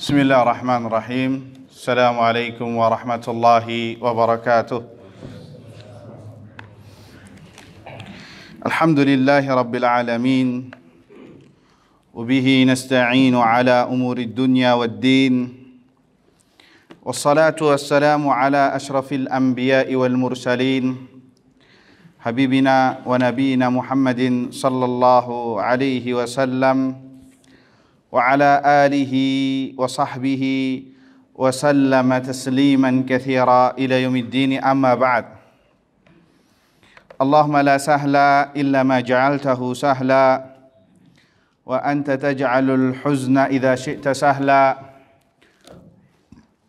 Bismillahirrahmanirrahim. Assalamualaikum warahmatullahi wabarakatuh. Alhamdulillahi rabbil alamin. Wabihi nasta'inu ala umuri dunya waddin. Wassalatu wassalamu ala ashrafil anbiya'i wal mursalin. Habibina wa nabiyina Muhammadin sallallahu alaihi wasallam. وعلى آله وصحبه وسلم تسليما كثيرا إلى يوم الدين أما بعد اللهم لا سهل إلا ما جعلته سهلا وأنت تجعل الحزن إذا شئت سهلا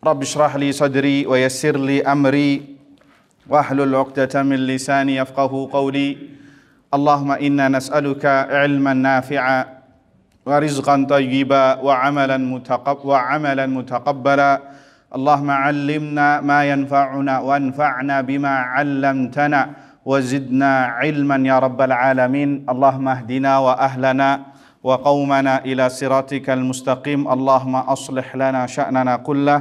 رب اشرح لي صدري ويسر لي أمري واحلل عقدة من لساني يفقه قولي اللهم إنا نسألك علما نافعا ورزقا طيبا وعملا متقبلا اللهم علمنا ما ينفعنا وانفعنا بما علمتنا وزدنا علما يا رب العالمين اللهم اهدنا وأهلنا وقومنا إلى صراطك المستقيم اللهم أصلح لنا شأننا كله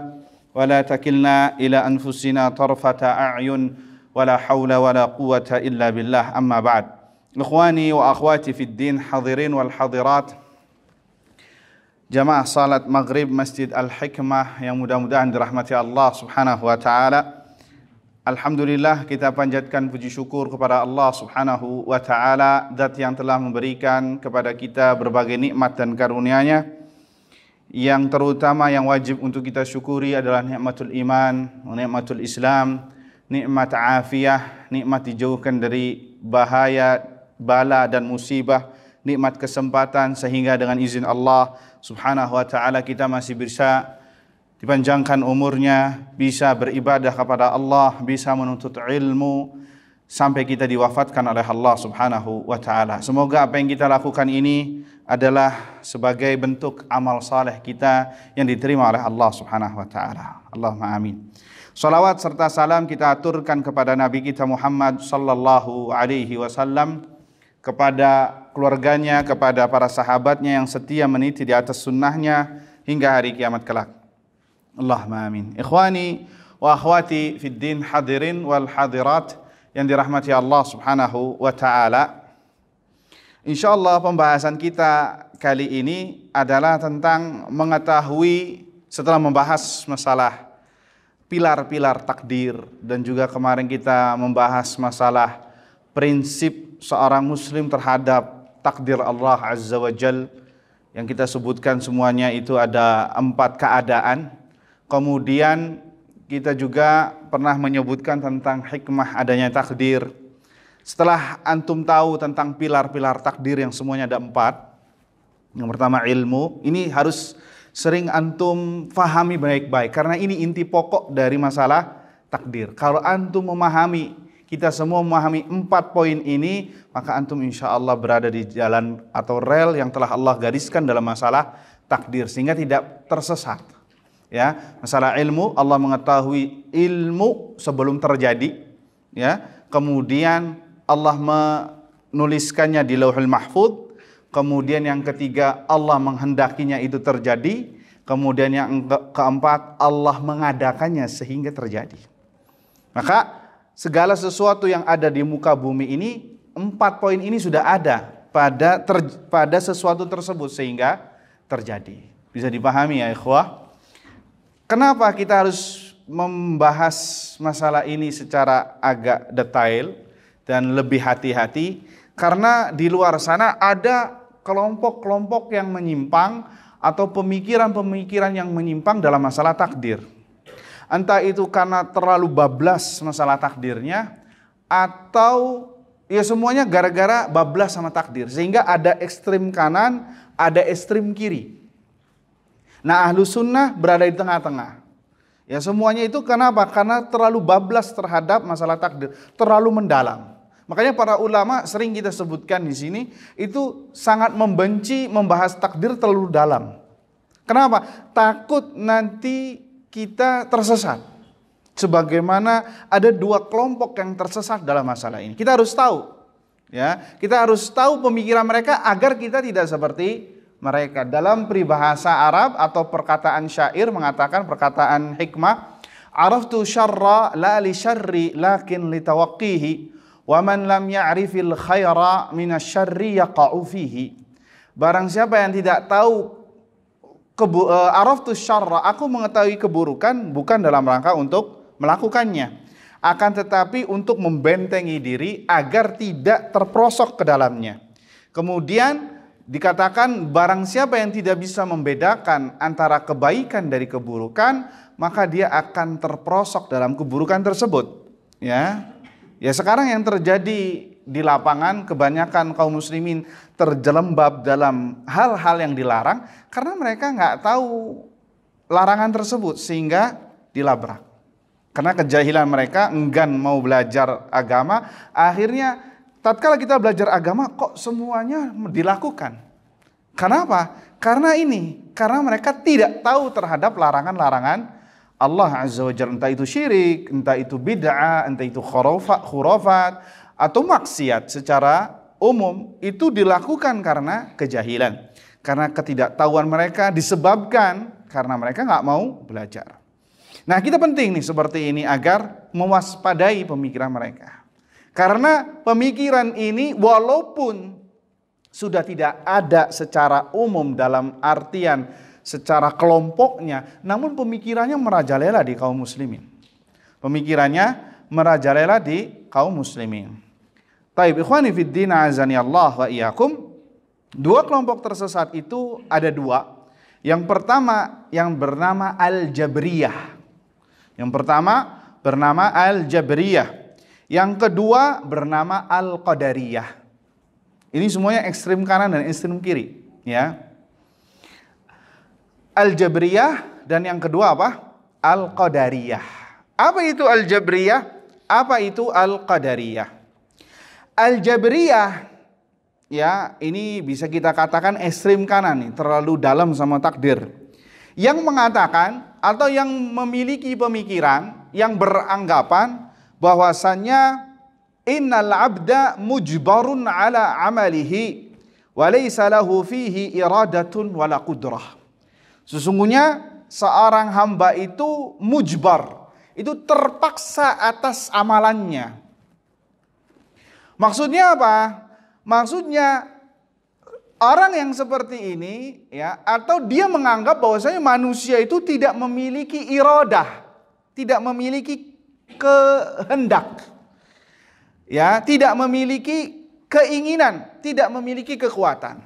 ولا تكلنا إلى أنفسنا طرفة أعين ولا حول ولا قوة إلا بالله أما بعد إخواني وأخواتي في الدين حاضرين والحاضرات Jamaah salat maghrib Masjid Al-Hikmah yang mudah-mudahan dirahmati Allah subhanahu wa ta'ala. Alhamdulillah kita panjatkan puji syukur kepada Allah subhanahu wa ta'ala, zat yang telah memberikan kepada kita berbagai nikmat dan karunia-Nya. Yang terutama yang wajib untuk kita syukuri adalah nikmatul iman, nikmatul Islam, nikmat afiyah, nikmat dijauhkan dari bahaya, bala dan musibah, nikmat kesempatan sehingga dengan izin Allah subhanahu wa ta'ala kita masih bisa dipanjangkan umurnya, bisa beribadah kepada Allah, bisa menuntut ilmu sampai kita diwafatkan oleh Allah subhanahu wa ta'ala. Semoga apa yang kita lakukan ini adalah sebagai bentuk amal saleh kita yang diterima oleh Allah subhanahu wa ta'ala. Allahumma amin. Salawat serta salam kita aturkan kepada Nabi kita Muhammad sallallahu alaihi wasallam, kepada keluarganya, kepada para sahabatnya yang setia meniti di atas sunnahnya hingga hari kiamat kelak. Allahumma amin. Ikhwani wa akhwati fid din hadirin wal hadirat yang dirahmati Allah subhanahu wa ta'ala. InsyaAllah pembahasan kita kali ini adalah tentang mengetahui, setelah membahas masalah pilar-pilar takdir dan juga kemarin kita membahas masalah prinsip seorang muslim terhadap takdir Allah Azza wa Jal, yang kita sebutkan semuanya itu ada 4 keadaan. Kemudian kita juga pernah menyebutkan tentang hikmah adanya takdir. Setelah antum tahu tentang pilar-pilar takdir yang semuanya ada 4, yang pertama ilmu, ini harus sering antum fahami baik-baik karena ini inti pokok dari masalah takdir. Kalau antum memahami, kita semua memahami 4 poin ini, maka antum insya Allah berada di jalan atau rel yang telah Allah gariskan dalam masalah takdir sehingga tidak tersesat. Ya, masalah ilmu, Allah mengetahui ilmu sebelum terjadi. Ya, kemudian Allah menuliskannya di Lauhul Mahfuz. Kemudian yang ketiga, Allah menghendakinya itu terjadi. Kemudian yang keempat, Allah mengadakannya sehingga terjadi. Maka segala sesuatu yang ada di muka bumi ini, 4 poin ini sudah ada pada sesuatu tersebut sehingga terjadi. Bisa dipahami ya ikhwah? Kenapa kita harus membahas masalah ini secara agak detail dan lebih hati-hati? Karena di luar sana ada kelompok-kelompok yang menyimpang atau pemikiran-pemikiran yang menyimpang dalam masalah takdir. Entah itu karena terlalu bablas masalah takdirnya, atau ya semuanya gara-gara bablas sama takdir. Sehingga ada ekstrim kanan, ada ekstrim kiri. Nah, ahlu sunnah berada di tengah-tengah. Ya semuanya itu kenapa? Karena terlalu bablas terhadap masalah takdir, terlalu mendalam. Makanya para ulama sering kita sebutkan di sini itu sangat membenci membahas takdir terlalu dalam. Kenapa? Takut nanti kita tersesat. Sebagaimana ada 2 kelompok yang tersesat dalam masalah ini. Kita harus tahu, ya. Kita harus tahu pemikiran mereka agar kita tidak seperti mereka. Dalam peribahasa Arab atau perkataan syair mengatakan, perkataan hikmah, araftu syarra la li syarri lakin li tawaqqihi wa man lam ya'rifil khaira minasyarri yaqa'u fihi. Barang siapa yang tidak tahu araftu syarra, aku mengetahui keburukan bukan dalam rangka untuk melakukannya, akan tetapi untuk membentengi diri agar tidak terperosok ke dalamnya. Kemudian dikatakan barang siapa yang tidak bisa membedakan antara kebaikan dari keburukan, maka dia akan terperosok dalam keburukan tersebut. Ya sekarang yang terjadi di lapangan, kebanyakan kaum muslimin terjelembab dalam hal-hal yang dilarang karena mereka nggak tahu larangan tersebut sehingga dilabrak. Karena kejahilan mereka, enggan mau belajar agama, akhirnya tatkala kita belajar agama kok semuanya dilakukan. Kenapa? Karena mereka tidak tahu terhadap larangan-larangan Allah Azza wa Jalla, entah itu syirik, entah itu bid'ah, entah itu khurafat atau maksiat secara umum, itu dilakukan karena kejahilan, karena ketidaktahuan mereka, disebabkan karena mereka nggak mau belajar. Nah, kita penting nih seperti ini agar mewaspadai pemikiran mereka, karena pemikiran ini walaupun sudah tidak ada secara umum dalam artian secara kelompoknya, namun pemikirannya merajalela di kaum muslimin. Pemikirannya merajalela di kaum muslimin. Taib ikhwani fiddin azani Allah wa iyyakum. Dua kelompok tersesat itu ada dua. Yang pertama yang bernama Al-Jabriyah. Yang pertama bernama Al-Jabriyah. Yang kedua bernama Al-Qadariyah. Ini semuanya ekstrem kanan dan ekstrem kiri, ya. Al-Jabriyah dan yang kedua apa? Al-Qadariyah. Apa itu Al-Jabriyah? Apa itu Al-Qadariyah? Al-Jabriyah, ya, ini bisa kita katakan ekstrem kanan nih, terlalu dalam sama takdir. Yang mengatakan atau yang memiliki pemikiran yang beranggapan bahwasannya innal abda mujbarun ala amalihi wa laysa lahu fihi iradatun wala qudrah. Sesungguhnya seorang hamba itu mujbar, itu terpaksa atas amalannya. Maksudnya apa? Maksudnya orang yang seperti ini, ya, atau dia menganggap bahwasanya manusia itu tidak memiliki iradah, tidak memiliki kehendak, ya, tidak memiliki keinginan, tidak memiliki kekuatan.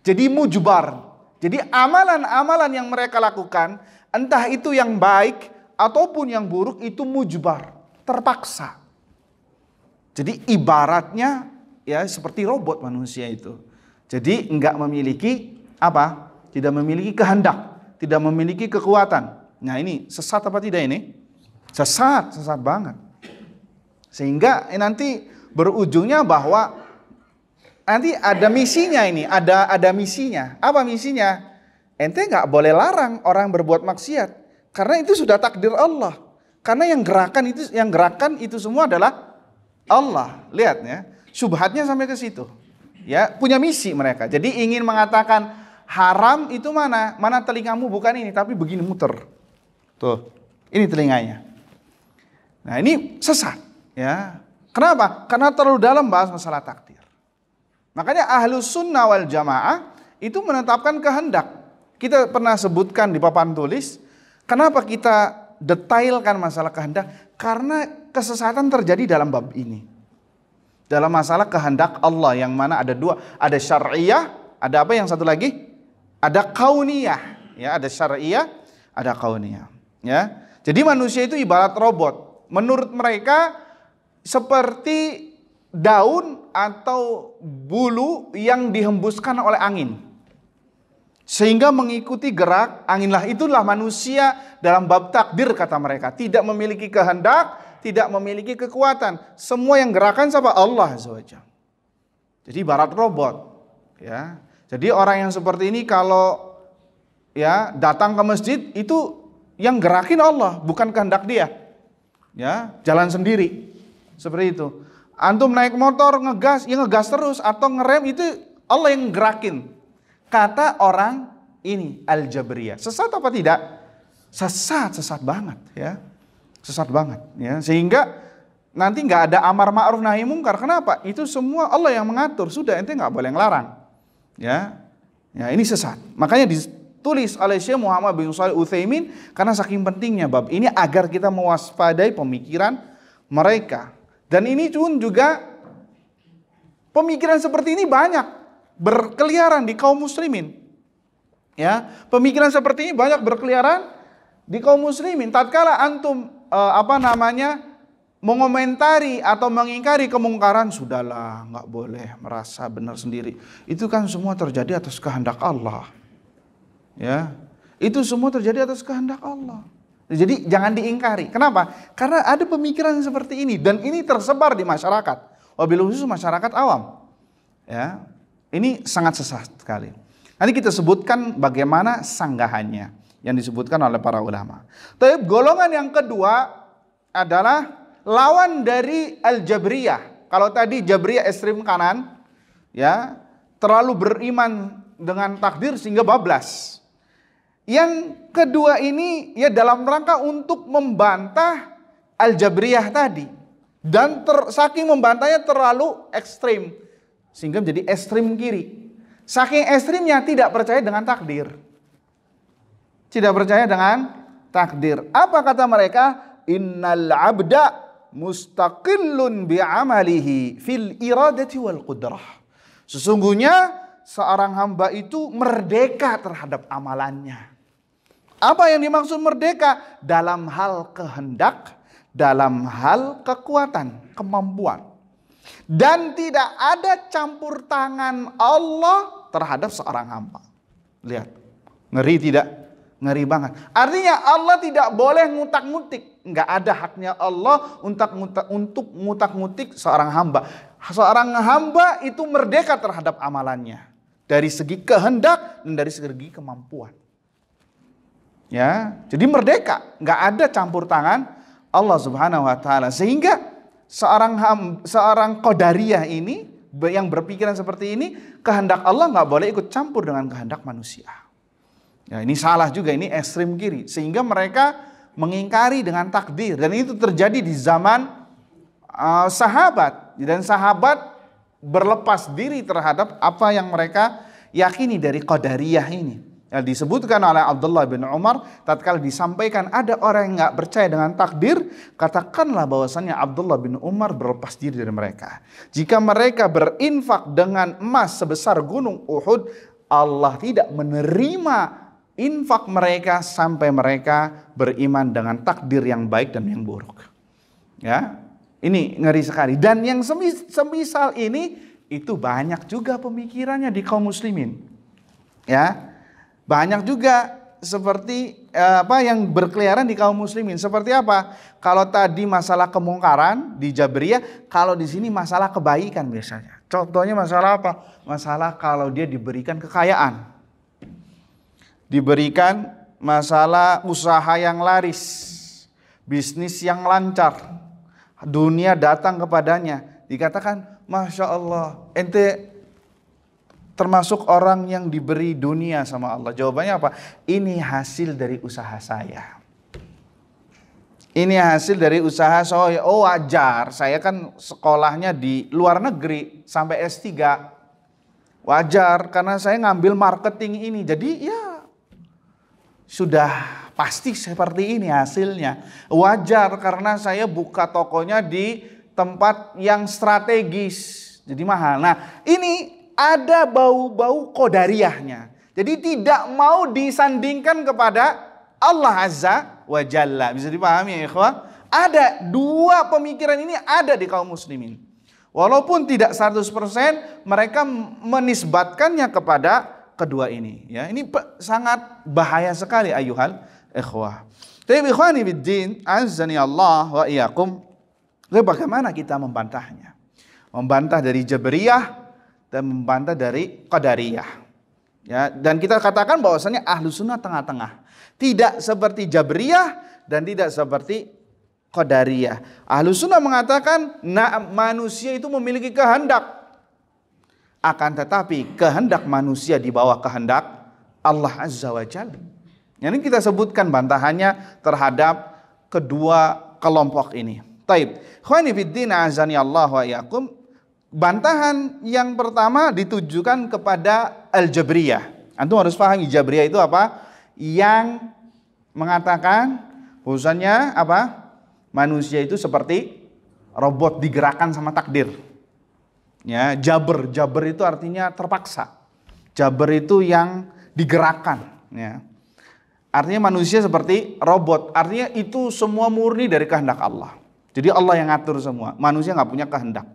Jadi mujbar. Jadi amalan-amalan yang mereka lakukan, entah itu yang baik ataupun yang buruk, itu mujbar, terpaksa. Jadi ibaratnya ya seperti robot manusia itu. Jadi enggak memiliki apa? Tidak memiliki kehendak, tidak memiliki kekuatan. Nah, ini sesat apa tidak ini? Sesat banget. Sehingga nanti berujungnya bahwa nanti ada misinya ini, ada misinya. Apa misinya? Ente nggak boleh larang orang berbuat maksiat, karena itu sudah takdir Allah. Karena yang gerakan itu semua adalah Allah. Lihat ya, syubhatnya sampai ke situ. Ya, punya misi mereka. Jadi ingin mengatakan haram itu mana telingamu bukan ini, tapi begini muter. Tuh, ini telinganya. Nah, ini sesat. Ya, kenapa? Karena terlalu dalam bahas masalah takdir. Makanya Ahlus Sunnah wal Jamaah itu menetapkan kehendak. Kita pernah sebutkan di papan tulis, kenapa kita detailkan masalah kehendak? Karena kesesatan terjadi dalam bab ini. Dalam masalah kehendak Allah yang mana ada dua, ada syar'iyah, ada apa yang satu lagi? Ada kauniyah. Ya, ada syar'iyah, ada kauniyah. Ya. Jadi manusia itu ibarat robot. Menurut mereka seperti daun atau bulu yang dihembuskan oleh angin, sehingga mengikuti gerak anginlah. Itulah manusia dalam bab takdir, kata mereka. Tidak memiliki kehendak, tidak memiliki kekuatan. Semua yang gerakan siapa? Allah Azza wa Jalla. Jadi ibarat robot. Ya. Jadi orang yang seperti ini kalau ya datang ke masjid, itu yang gerakin Allah, bukan kehendak dia. Ya, jalan sendiri. Seperti itu. Antum naik motor ngegas, ya ngegas terus, atau ngerem, itu Allah yang gerakin. kata orang ini Al-Jabriyah. Sesat apa tidak? Sesat banget ya. Sesat banget ya. Sehingga nanti nggak ada amar ma'ruf nahi mungkar. Kenapa? Itu semua Allah yang mengatur. Sudah, ente nggak boleh ngelarang. Ya. Ya, ini sesat. Makanya ditulis oleh Syekh Muhammad bin Shalih Utsaimin karena saking pentingnya bab ini agar kita mewaspadai pemikiran mereka. Dan ini pun juga pemikiran seperti ini banyak berkeliaran di kaum muslimin. Ya, pemikiran seperti ini banyak berkeliaran di kaum muslimin. Tatkala antum mengomentari atau mengingkari kemungkaran, sudahlah, nggak boleh merasa benar sendiri. Itu kan semua terjadi atas kehendak Allah. Ya, itu semua terjadi atas kehendak Allah. Jadi jangan diingkari. Kenapa? Karena ada pemikiran seperti ini dan ini tersebar di masyarakat. Wabil khusus masyarakat awam. Ya, ini sangat sesat sekali. Nanti kita sebutkan bagaimana sanggahannya yang disebutkan oleh para ulama. Tapi golongan yang kedua adalah lawan dari Al-Jabriyah. Kalau tadi Jabriyah ekstrem kanan, ya, terlalu beriman dengan takdir sehingga bablas. Yang kedua ini ya dalam rangka untuk membantah Al-Jabriyah tadi. Dan saking membantahnya terlalu ekstrim sehingga menjadi ekstrim kiri. Saking ekstrimnya tidak percaya dengan takdir. Tidak percaya dengan takdir. Apa kata mereka? Innal abda mustaqillun bi'amalihi fil iradati wal qudrah. Sesungguhnya seorang hamba itu merdeka terhadap amalannya. Apa yang dimaksud merdeka? Dalam hal kehendak, dalam hal kekuatan, kemampuan. Dan tidak ada campur tangan Allah terhadap seorang hamba. Lihat, ngeri tidak? Ngeri banget. Artinya Allah tidak boleh ngutak-ngutik. Nggak ada haknya Allah untuk ngutak-ngutik seorang hamba. Seorang hamba itu merdeka terhadap amalannya. Dari segi kehendak dan dari segi kemampuan. Ya, jadi merdeka. Nggak ada campur tangan Allah Subhanahu wa Ta'ala. Sehingga seorang qadariyah ini yang berpikiran seperti ini, kehendak Allah nggak boleh ikut campur dengan kehendak manusia. Ya, ini salah juga, ini ekstrim kiri. Sehingga mereka mengingkari dengan takdir. Dan itu terjadi di zaman sahabat. Dan sahabat berlepas diri terhadap apa yang mereka yakini dari qadariyah ini. Yang disebutkan oleh Abdullah bin Umar, tatkala disampaikan ada orang yang nggak percaya dengan takdir, katakanlah bahwasannya Abdullah bin Umar berlepas diri dari mereka. Jika mereka berinfak dengan emas sebesar gunung Uhud, Allah tidak menerima infak mereka sampai mereka beriman dengan takdir yang baik dan yang buruk. Ya, ini ngeri sekali. Dan yang semisal ini itu banyak juga pemikirannya di kaum muslimin. Ya. Banyak juga seperti yang berkeliaran di kaum muslimin. Seperti apa? Kalau tadi masalah kemungkaran di Jabriyah, kalau di sini masalah kebaikan biasanya. Contohnya masalah apa? Masalah kalau dia diberikan kekayaan. Diberikan masalah usaha yang laris, bisnis yang lancar, dunia datang kepadanya. Dikatakan, Masya Allah, ente termasuk orang yang diberi dunia sama Allah. Jawabannya apa? Ini hasil dari usaha saya. Ini hasil dari usaha saya. Oh wajar, saya kan sekolahnya di luar negeri sampai S3. Wajar, karena saya ngambil marketing ini. Jadi ya sudah pasti seperti ini hasilnya. Wajar, karena saya buka tokonya di tempat yang strategis. Jadi mahal. Nah ini ada bau-bau qadariyahnya. Jadi tidak mau disandingkan kepada Allah Azza wa Jalla. Bisa dipahami ya ikhwah? Ada dua pemikiran ini ada di kaum muslimin. Walaupun tidak 100% mereka menisbatkannya kepada kedua ini. Ya, ini sangat bahaya sekali ayuhal ikhwah. Tapi ikhwani biddin, azzani Allah wa iyyakum. Bagaimana kita membantahnya? Membantah dari Jabriyah dan membantah dari qadariyah. Ya, dan kita katakan bahwasanya ahlu sunnah tengah-tengah. Tidak seperti Jabriyah dan tidak seperti qadariyah. Ahlu sunnah mengatakan manusia itu memiliki kehendak. Akan tetapi kehendak manusia di bawah kehendak Allah Azza wa Jalla. Ini kita sebutkan bantahannya terhadap kedua kelompok ini. Taib. Khawani fiddin azani Allah wa iyyakum. Bantahan yang pertama ditujukan kepada Al-Jabriyah. Antum harus pahami Jabriyah itu apa? Yang mengatakan bahwasannya apa? Manusia itu seperti robot digerakkan sama takdir. Ya, jaber itu artinya terpaksa. Jaber itu yang digerakkan, ya. Artinya manusia seperti robot. Artinya itu semua murni dari kehendak Allah. Jadi Allah yang ngatur semua. Manusia nggak punya kehendak.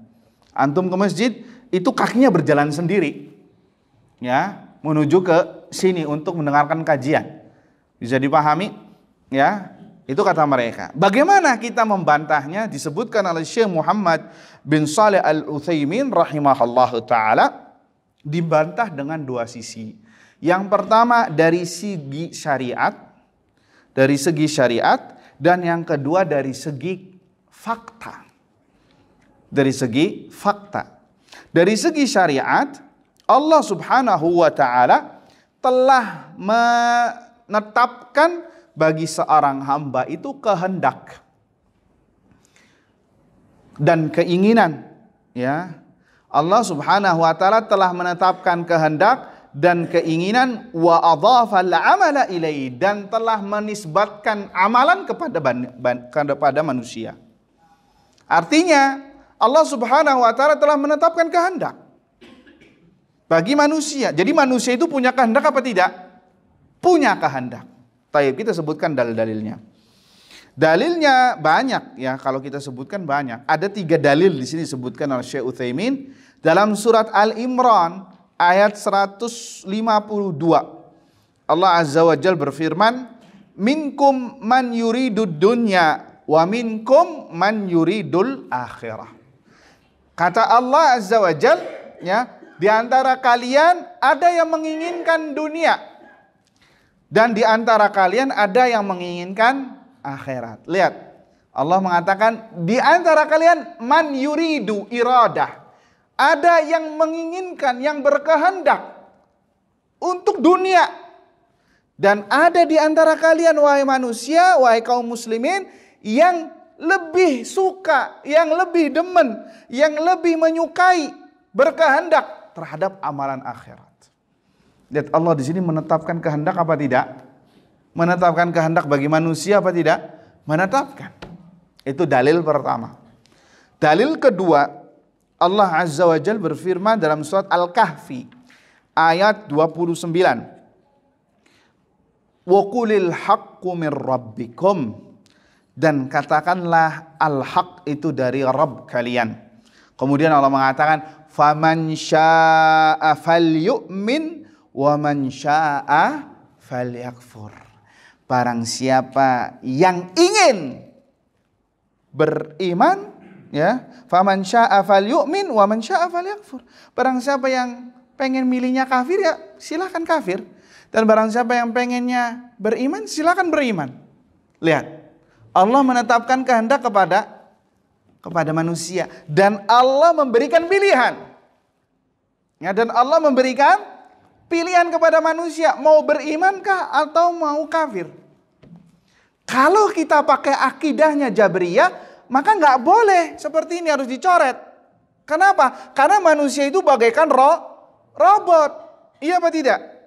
Antum ke masjid itu kakinya berjalan sendiri, ya, menuju ke sini untuk mendengarkan kajian. Bisa dipahami, ya? Itu kata mereka. Bagaimana kita membantahnya? Disebutkan oleh Syekh Muhammad bin Shalih Al-Utsaimin rahimahullahu taala, dibantah dengan dua sisi. Yang pertama dari segi syariat, dan yang kedua dari segi fakta. Dari segi syariat, Allah Subhanahu wa taala telah menetapkan bagi seorang hamba itu kehendak dan keinginan, ya. Allah Subhanahu wa taala telah menetapkan kehendak dan keinginan, wa adhafal amala ilaihi, dan telah menisbatkan amalan kepada manusia. Artinya Allah Subhanahu wa taala telah menetapkan kehendak bagi manusia. Jadi manusia itu punya kehendak apa tidak? Punya kehendak. Taib, kita sebutkan dalil-dalilnya. Dalilnya banyak, ya, kalau kita sebutkan banyak. Ada 3 dalil di sini disebutkan oleh Syekh Utsaimin dalam surat Al-Imran ayat 152. Allah Azza wa Jalla berfirman, minkum man yuridud dunya wa minkum man yuridul akhirah. Kata Allah Azza wa Jalla, ya, di antara kalian ada yang menginginkan dunia dan di antara kalian ada yang menginginkan akhirat. Lihat, Allah mengatakan di antara kalian man yuridu iradah. Ada yang menginginkan, yang berkehendak untuk dunia. Dan ada di antara kalian, wahai manusia, wahai kaum muslimin, yang lebih suka, yang lebih demen, yang lebih menyukai, berkehendak terhadap amalan akhirat. Lihat, Allah di sini menetapkan kehendak apa tidak? Menetapkan kehendak bagi manusia apa tidak? Menetapkan. Itu dalil pertama. Dalil kedua, Allah Azza wa Jalla berfirman dalam surat Al-Kahfi ayat 29. Wa qulil haqqu mir rabbikum, dan katakanlah al-haq itu dari Rabb kalian. Kemudian Allah mengatakan faman syaa'a falyu'min wa man syaa'a falyakfur. Barang siapa yang ingin beriman, ya, faman syaa'a falyu'min wa man syaa'a falyakfur. Barang siapa yang pengen milihnya kafir, ya silakan kafir. Dan barang siapa yang pengennya beriman, silakan beriman. Lihat, Allah menetapkan kehendak kepada manusia, dan Allah memberikan pilihan. Ya, dan Allah memberikan pilihan kepada manusia, mau berimankah atau mau kafir. Kalau kita pakai akidahnya Jabriyah, maka nggak boleh seperti ini, harus dicoret. Kenapa? Karena manusia itu bagaikan robot. Iya apa tidak?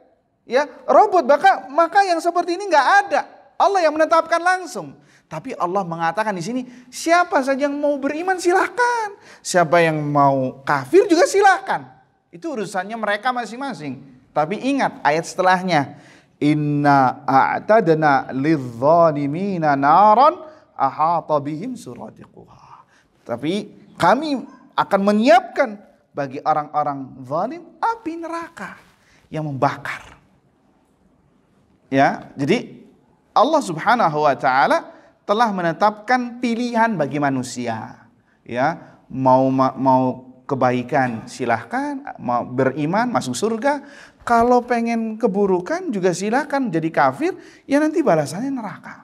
Ya, robot, maka yang seperti ini nggak ada. Allah yang menetapkan langsung. Tapi Allah mengatakan di sini, siapa saja yang mau beriman silahkan. Siapa yang mau kafir juga silahkan. Itu urusannya mereka masing-masing. Tapi ingat ayat setelahnya, inna a'tadna lidh-dhalimina naran ahata bihim suradiquha. Tapi kami akan menyiapkan bagi orang-orang zalim api neraka yang membakar. Ya, jadi Allah Subhanahu wa taala telah menetapkan pilihan bagi manusia. Ya, mau kebaikan silahkan, mau beriman masuk surga. Kalau pengen keburukan juga silahkan jadi kafir, ya nanti balasannya neraka.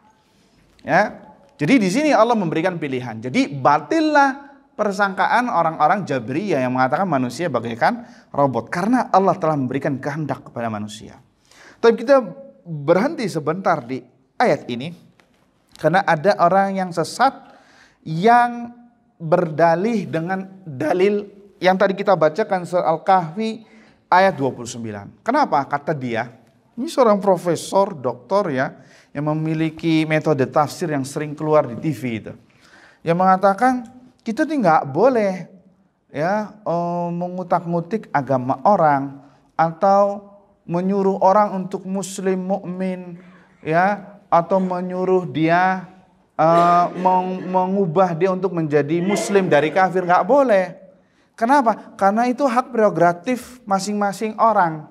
Ya, jadi di sini Allah memberikan pilihan. Jadi batillah persangkaan orang-orang Jabriyah yang mengatakan manusia bagaikan robot. Karena Allah telah memberikan kehendak kepada manusia. Tapi kita berhenti sebentar di ayat ini. Karena ada orang yang sesat yang berdalih dengan dalil yang tadi kita bacakan surah Al-Kahfi ayat 29. Kenapa? Kata dia, ini seorang profesor, doktor ya, yang memiliki metode tafsir yang sering keluar di TV itu. Yang mengatakan kita nggak boleh ya mengutak-ngutik agama orang atau menyuruh orang untuk muslim mukmin ya, atau menyuruh dia mengubah dia untuk menjadi muslim dari kafir, nggak boleh. Kenapa? Karena itu hak prerogatif masing-masing orang.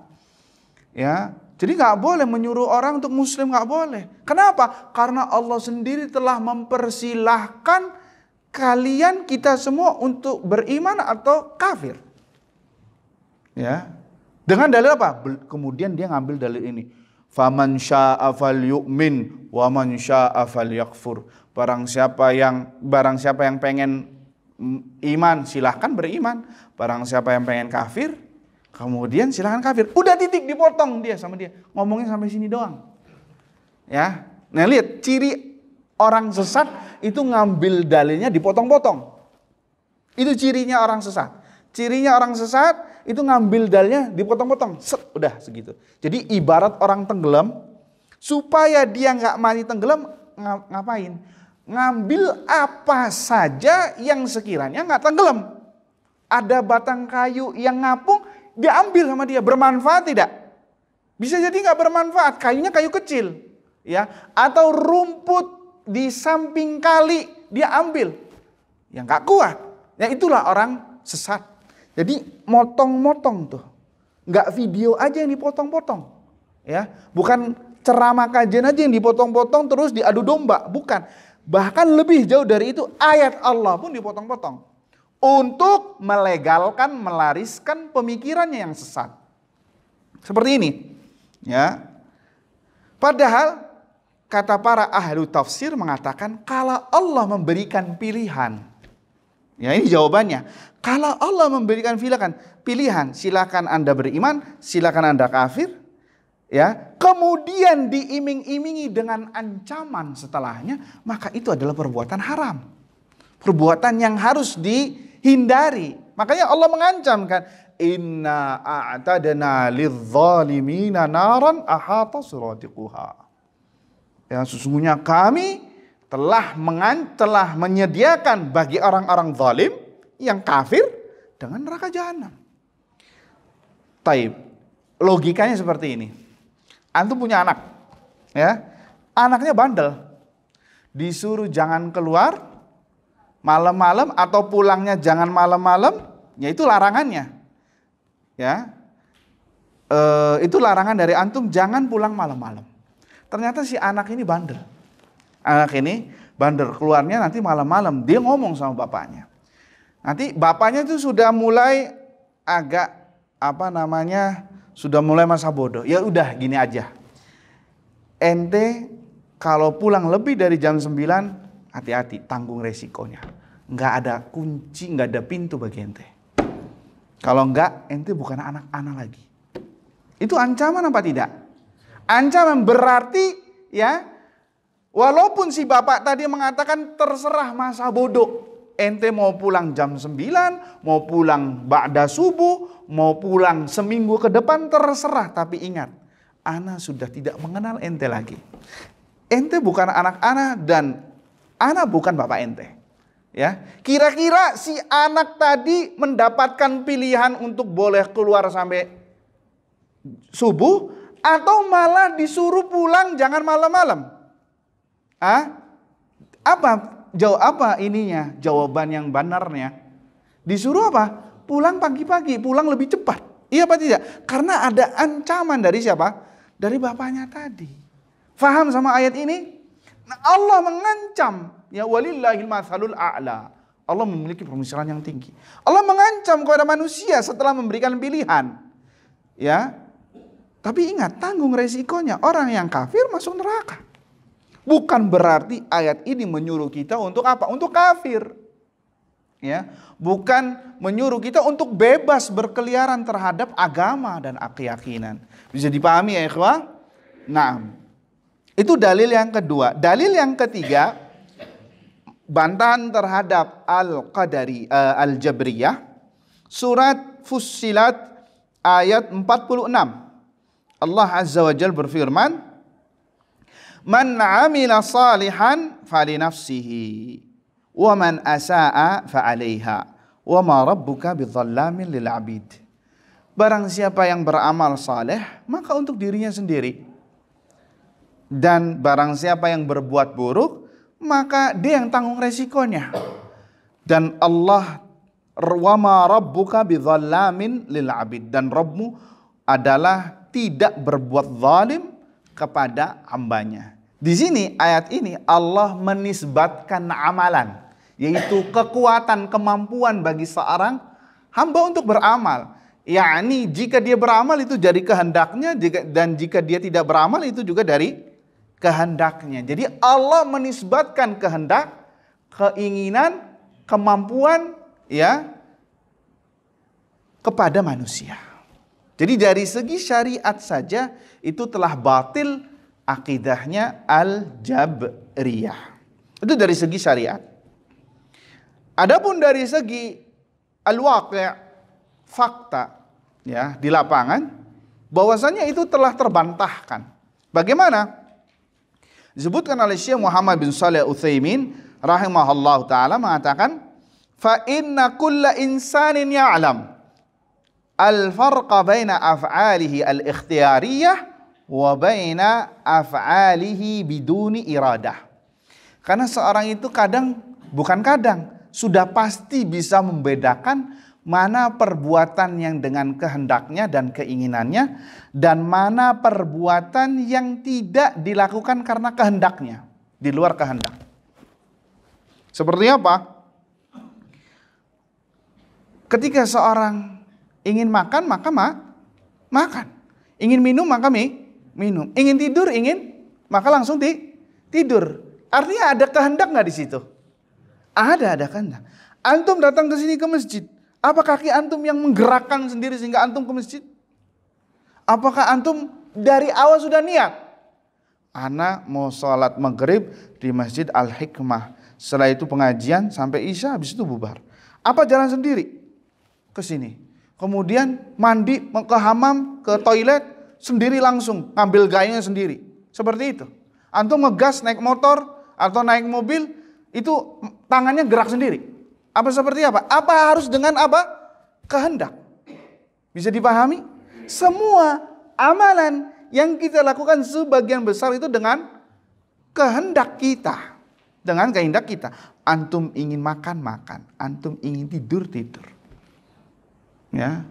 Ya, jadi nggak boleh menyuruh orang untuk muslim, nggak boleh. Kenapa? Karena Allah sendiri telah mempersilahkan kalian kita semua untuk beriman atau kafir. Ya, dengan dalil apa? Kemudian dia ngambil dalil ini. Faman syaa'a falyu'min wa man syaa'a falyakfur. Barang siapa yang pengen iman silahkan beriman. Barang siapa yang pengen kafir, kemudian silahkan kafir. Udah titik, dipotong dia sama dia. Ngomongnya sampai sini doang. Ya. Nah, lihat ciri orang sesat itu ngambil dalilnya dipotong-potong. Itu cirinya orang sesat. Cirinya orang sesat itu ngambil dalilnya dipotong-potong. Udah segitu. Jadi ibarat orang tenggelam, supaya dia nggak mati tenggelam, ngapain? Ngambil apa saja yang sekiranya nggak tenggelam. Ada batang kayu yang ngapung, diambil sama dia. Bermanfaat tidak? Bisa jadi nggak bermanfaat. Kayunya kayu kecil, ya. Atau rumput di samping kali dia ambil, yang nggak kuat. Ya itulah orang sesat. Jadi motong-motong tuh, nggak video aja yang dipotong-potong, ya, bukan ceramah kajian aja yang dipotong-potong terus diadu domba, bukan. Bahkan lebih jauh dari itu, ayat Allah pun dipotong-potong untuk melegalkan, melariskan pemikirannya yang sesat. Seperti ini, ya. Padahal kata para ahli tafsir mengatakan kalau Allah memberikan pilihan, ya ini jawabannya. Kalau Allah memberikan pilihan, silakan Anda beriman, silakan Anda kafir, ya. Kemudian diiming-imingi dengan ancaman setelahnya, maka itu adalah perbuatan haram. Perbuatan yang harus dihindari. Makanya Allah mengancam kan, inna a'tadna lidzalimina naran ahata suradiquha. Ya, sesungguhnya kami telah menyediakan bagi orang-orang zalim yang kafir dengan neraka jahanam. Taib. Logikanya seperti ini. Antum punya anak, ya. Anaknya bandel. Disuruh jangan keluar malam-malam atau pulangnya jangan malam-malam, ya itu larangannya. Ya. Itu larangan dari antum, jangan pulang malam-malam. Ternyata si anak ini bandel. Anak ini bandel, keluarnya nanti malam-malam. Dia ngomong sama bapaknya. Nanti bapaknya itu sudah mulai agak sudah mulai masa bodoh. Ya udah gini aja. Ente kalau pulang lebih dari jam 9, hati-hati, tanggung resikonya. Nggak ada kunci, nggak ada pintu bagi ente. Kalau enggak, ente bukan anak-anak lagi. Itu ancaman apa tidak? Ancaman berarti ya, walaupun si bapak tadi mengatakan terserah masa bodoh. Ente mau pulang jam 9, mau pulang ba'da subuh, mau pulang seminggu ke depan, terserah. Tapi ingat, ana sudah tidak mengenal ente lagi. Ente bukan anak ana dan ana bukan bapak ente. Ya, kira-kira si anak tadi mendapatkan pilihan untuk boleh keluar sampai subuh atau malah disuruh pulang jangan malam-malam? Apa ininya? Jawaban yang benarnya. Disuruh apa? Pulang pagi-pagi, pulang lebih cepat. Iya apa tidak? Karena ada ancaman dari siapa? Dari bapaknya tadi. Faham sama ayat ini? Nah, Allah mengancam, ya walillahil matsalul a'la. Allah memiliki pemisahan yang tinggi. Allah mengancam kepada manusia setelah memberikan pilihan. Ya. Tapi ingat, tanggung resikonya. Orang yang kafir masuk neraka. Bukan berarti ayat ini menyuruh kita untuk apa? Untuk kafir. Ya, bukan menyuruh kita untuk bebas berkeliaran terhadap agama dan keyakinan. Bisa dipahami ya ikhwah? Nah, itu dalil yang kedua. Dalil yang ketiga, bantahan terhadap Al-Jabriyah, surat Fussilat ayat 46. Allah Azza wa Jalla berfirman, "Man 'amila salihan falinafsihi wa man asaa fa'alaiha wa ma rabbuka bidzallamin lil 'abid." Barang siapa yang beramal saleh, maka untuk dirinya sendiri. Dan barang siapa yang berbuat buruk, maka dia yang tanggung resikonya. Dan Allah, wa ma rabbuka bidzallamin lil 'abid, dan Rabbmu adalah tidak berbuat zalim kepada hambanya. Di sini ayat ini Allah menisbatkan amalan, yaitu kekuatan, kemampuan bagi seorang hamba untuk beramal. Yakni jika dia beramal itu jadi kehendaknya, dan jika dia tidak beramal itu juga dari kehendaknya. Jadi Allah menisbatkan kehendak, keinginan, kemampuan ya kepada manusia. Jadi dari segi syariat saja itu telah batil akidahnya Al-Jabriyah. Itu dari segi syariat. Adapun dari segi al-waqi', fakta ya di lapangan, bahwasanya itu telah terbantahkan. Bagaimana? Disebutkan oleh Syekh Muhammad bin Shalih Al-Utsaimin rahimahullah taala mengatakan, fa inna kulla insanin ya'lam al-farqa baina af'alihi al-ikhtiyariyah wa baina af'alihi biduni iradah. Karena seorang itu bukan kadang, sudah pasti bisa membedakan mana perbuatan yang dengan kehendaknya dan keinginannya, dan mana perbuatan yang tidak dilakukan karena kehendaknya, di luar kehendak. Seperti apa? Ketika seorang ingin makan, maka makan. Ingin minum, maka minum. Ingin tidur, maka langsung tidur. Artinya ada kehendak nggak di situ? Ada kehendak. Antum datang ke sini ke masjid, apa kaki antum yang menggerakkan sendiri sehingga antum ke masjid? Apakah antum dari awal sudah niat? Ana mau sholat maghrib di Masjid Al-Hikmah. Setelah itu pengajian sampai Isya, habis itu bubar. Apa jalan sendiri ke sini? Kemudian mandi, ke hamam, ke toilet sendiri langsung, ngambil gayanya sendiri. Seperti itu. Antum ngegas naik motor atau naik mobil, itu tangannya gerak sendiri. Apa seperti apa? Apa harus dengan apa? Kehendak. Bisa dipahami? Semua amalan yang kita lakukan sebagian besar itu dengan kehendak kita. Dengan kehendak kita. Antum ingin makan, makan. Antum ingin tidur, tidur. Ya.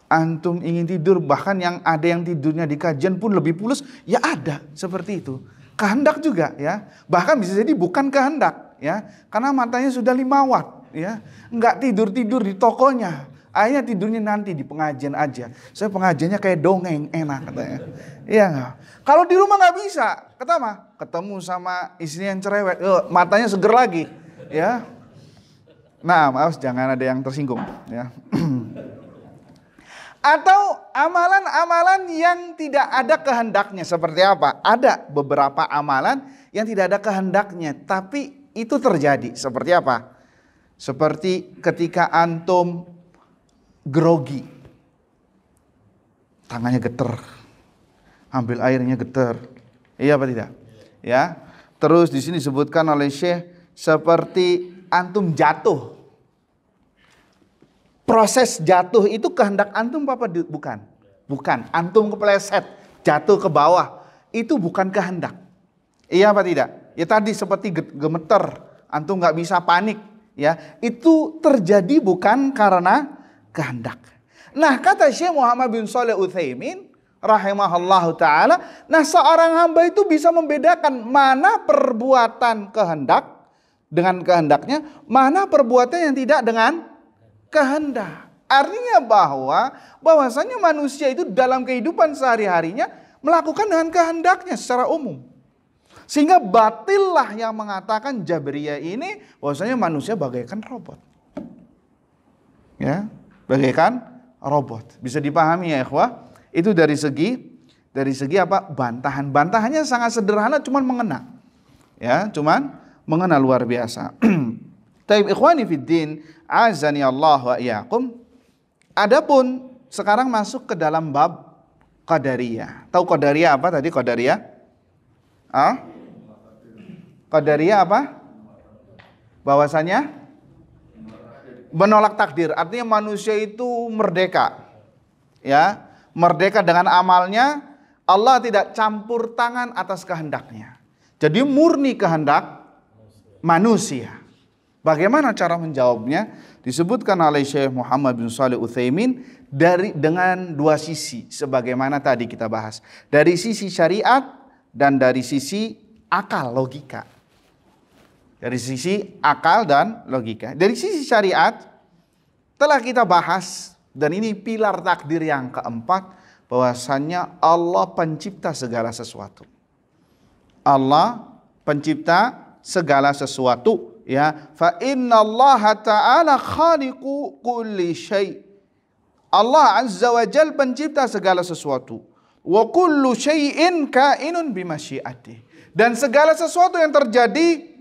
Antum ingin tidur, bahkan yang ada yang tidurnya di kajian pun lebih pulas, ya ada seperti itu. Kehendak juga ya. Bahkan bisa jadi bukan kehendak ya, karena matanya sudah 5 watt ya. Enggak tidur-tidur di tokonya. Akhirnya tidurnya nanti di pengajian aja. Saya pengajiannya kayak dongeng, enak katanya. Iya enggak? Kalau di rumah enggak bisa, ketemu sama istri yang cerewet, matanya seger lagi ya. Nah, maaf jangan ada yang tersinggung ya. Atau amalan-amalan yang tidak ada kehendaknya. Seperti apa? Ada beberapa amalan yang tidak ada kehendaknya, tapi itu terjadi. Seperti apa? Seperti ketika antum grogi, tangannya geter, ambil airnya geter. Iya apa tidak? Ya. Terus di sini disebutkan oleh Syekh seperti antum jatuh. Proses jatuh itu kehendak antum apa bukan? Bukan. Antum kepleset, jatuh ke bawah. Itu bukan kehendak. Iya apa tidak? Ya tadi seperti gemeter, antum nggak bisa panik. Ya, itu terjadi bukan karena kehendak. Nah, kata Syekh Muhammad bin Shalih Al-Utsaimin rahimahullahu taala, nah seorang hamba itu bisa membedakan mana perbuatan kehendak dengan kehendaknya, mana perbuatan yang tidak dengan kehendak. Artinya bahwasanya manusia itu dalam kehidupan sehari-harinya melakukan dengan kehendaknya secara umum. Sehingga batillah yang mengatakan Jabriyah ini bahwasanya manusia bagaikan robot. Ya, bagaikan robot. Bisa dipahami ya ikhwah? Itu dari segi apa? Bantahannya sangat sederhana, cuman mengena. Ya, cuman mengena luar biasa. Taib ikhwani fiddin, azani Allah wa iyyakum. Adapun sekarang masuk ke dalam bab Qadariyah. Tahu Qadariyah apa tadi Qadariyah? Qadariyah apa? Bahwasanya menolak takdir, artinya manusia itu merdeka. Ya, merdeka dengan amalnya, Allah tidak campur tangan atas kehendaknya. Jadi murni kehendak manusia. Bagaimana cara menjawabnya? Disebutkan oleh Syekh Muhammad bin Shalih Utsaimin dengan dua sisi sebagaimana tadi kita bahas. Dari sisi syariat dan dari sisi akal, logika. Dari sisi akal dan logika. Dari sisi syariat telah kita bahas, dan ini pilar takdir yang keempat, bahwasannya Allah pencipta segala sesuatu. Allah pencipta segala sesuatu, ya. Fa innallaha ta'ala khaliqu kulli syai'. Allah Azza wa Jalla pencipta segala sesuatu. Wa kullu syai'in kainun bimasyiatih. Dan segala sesuatu yang terjadi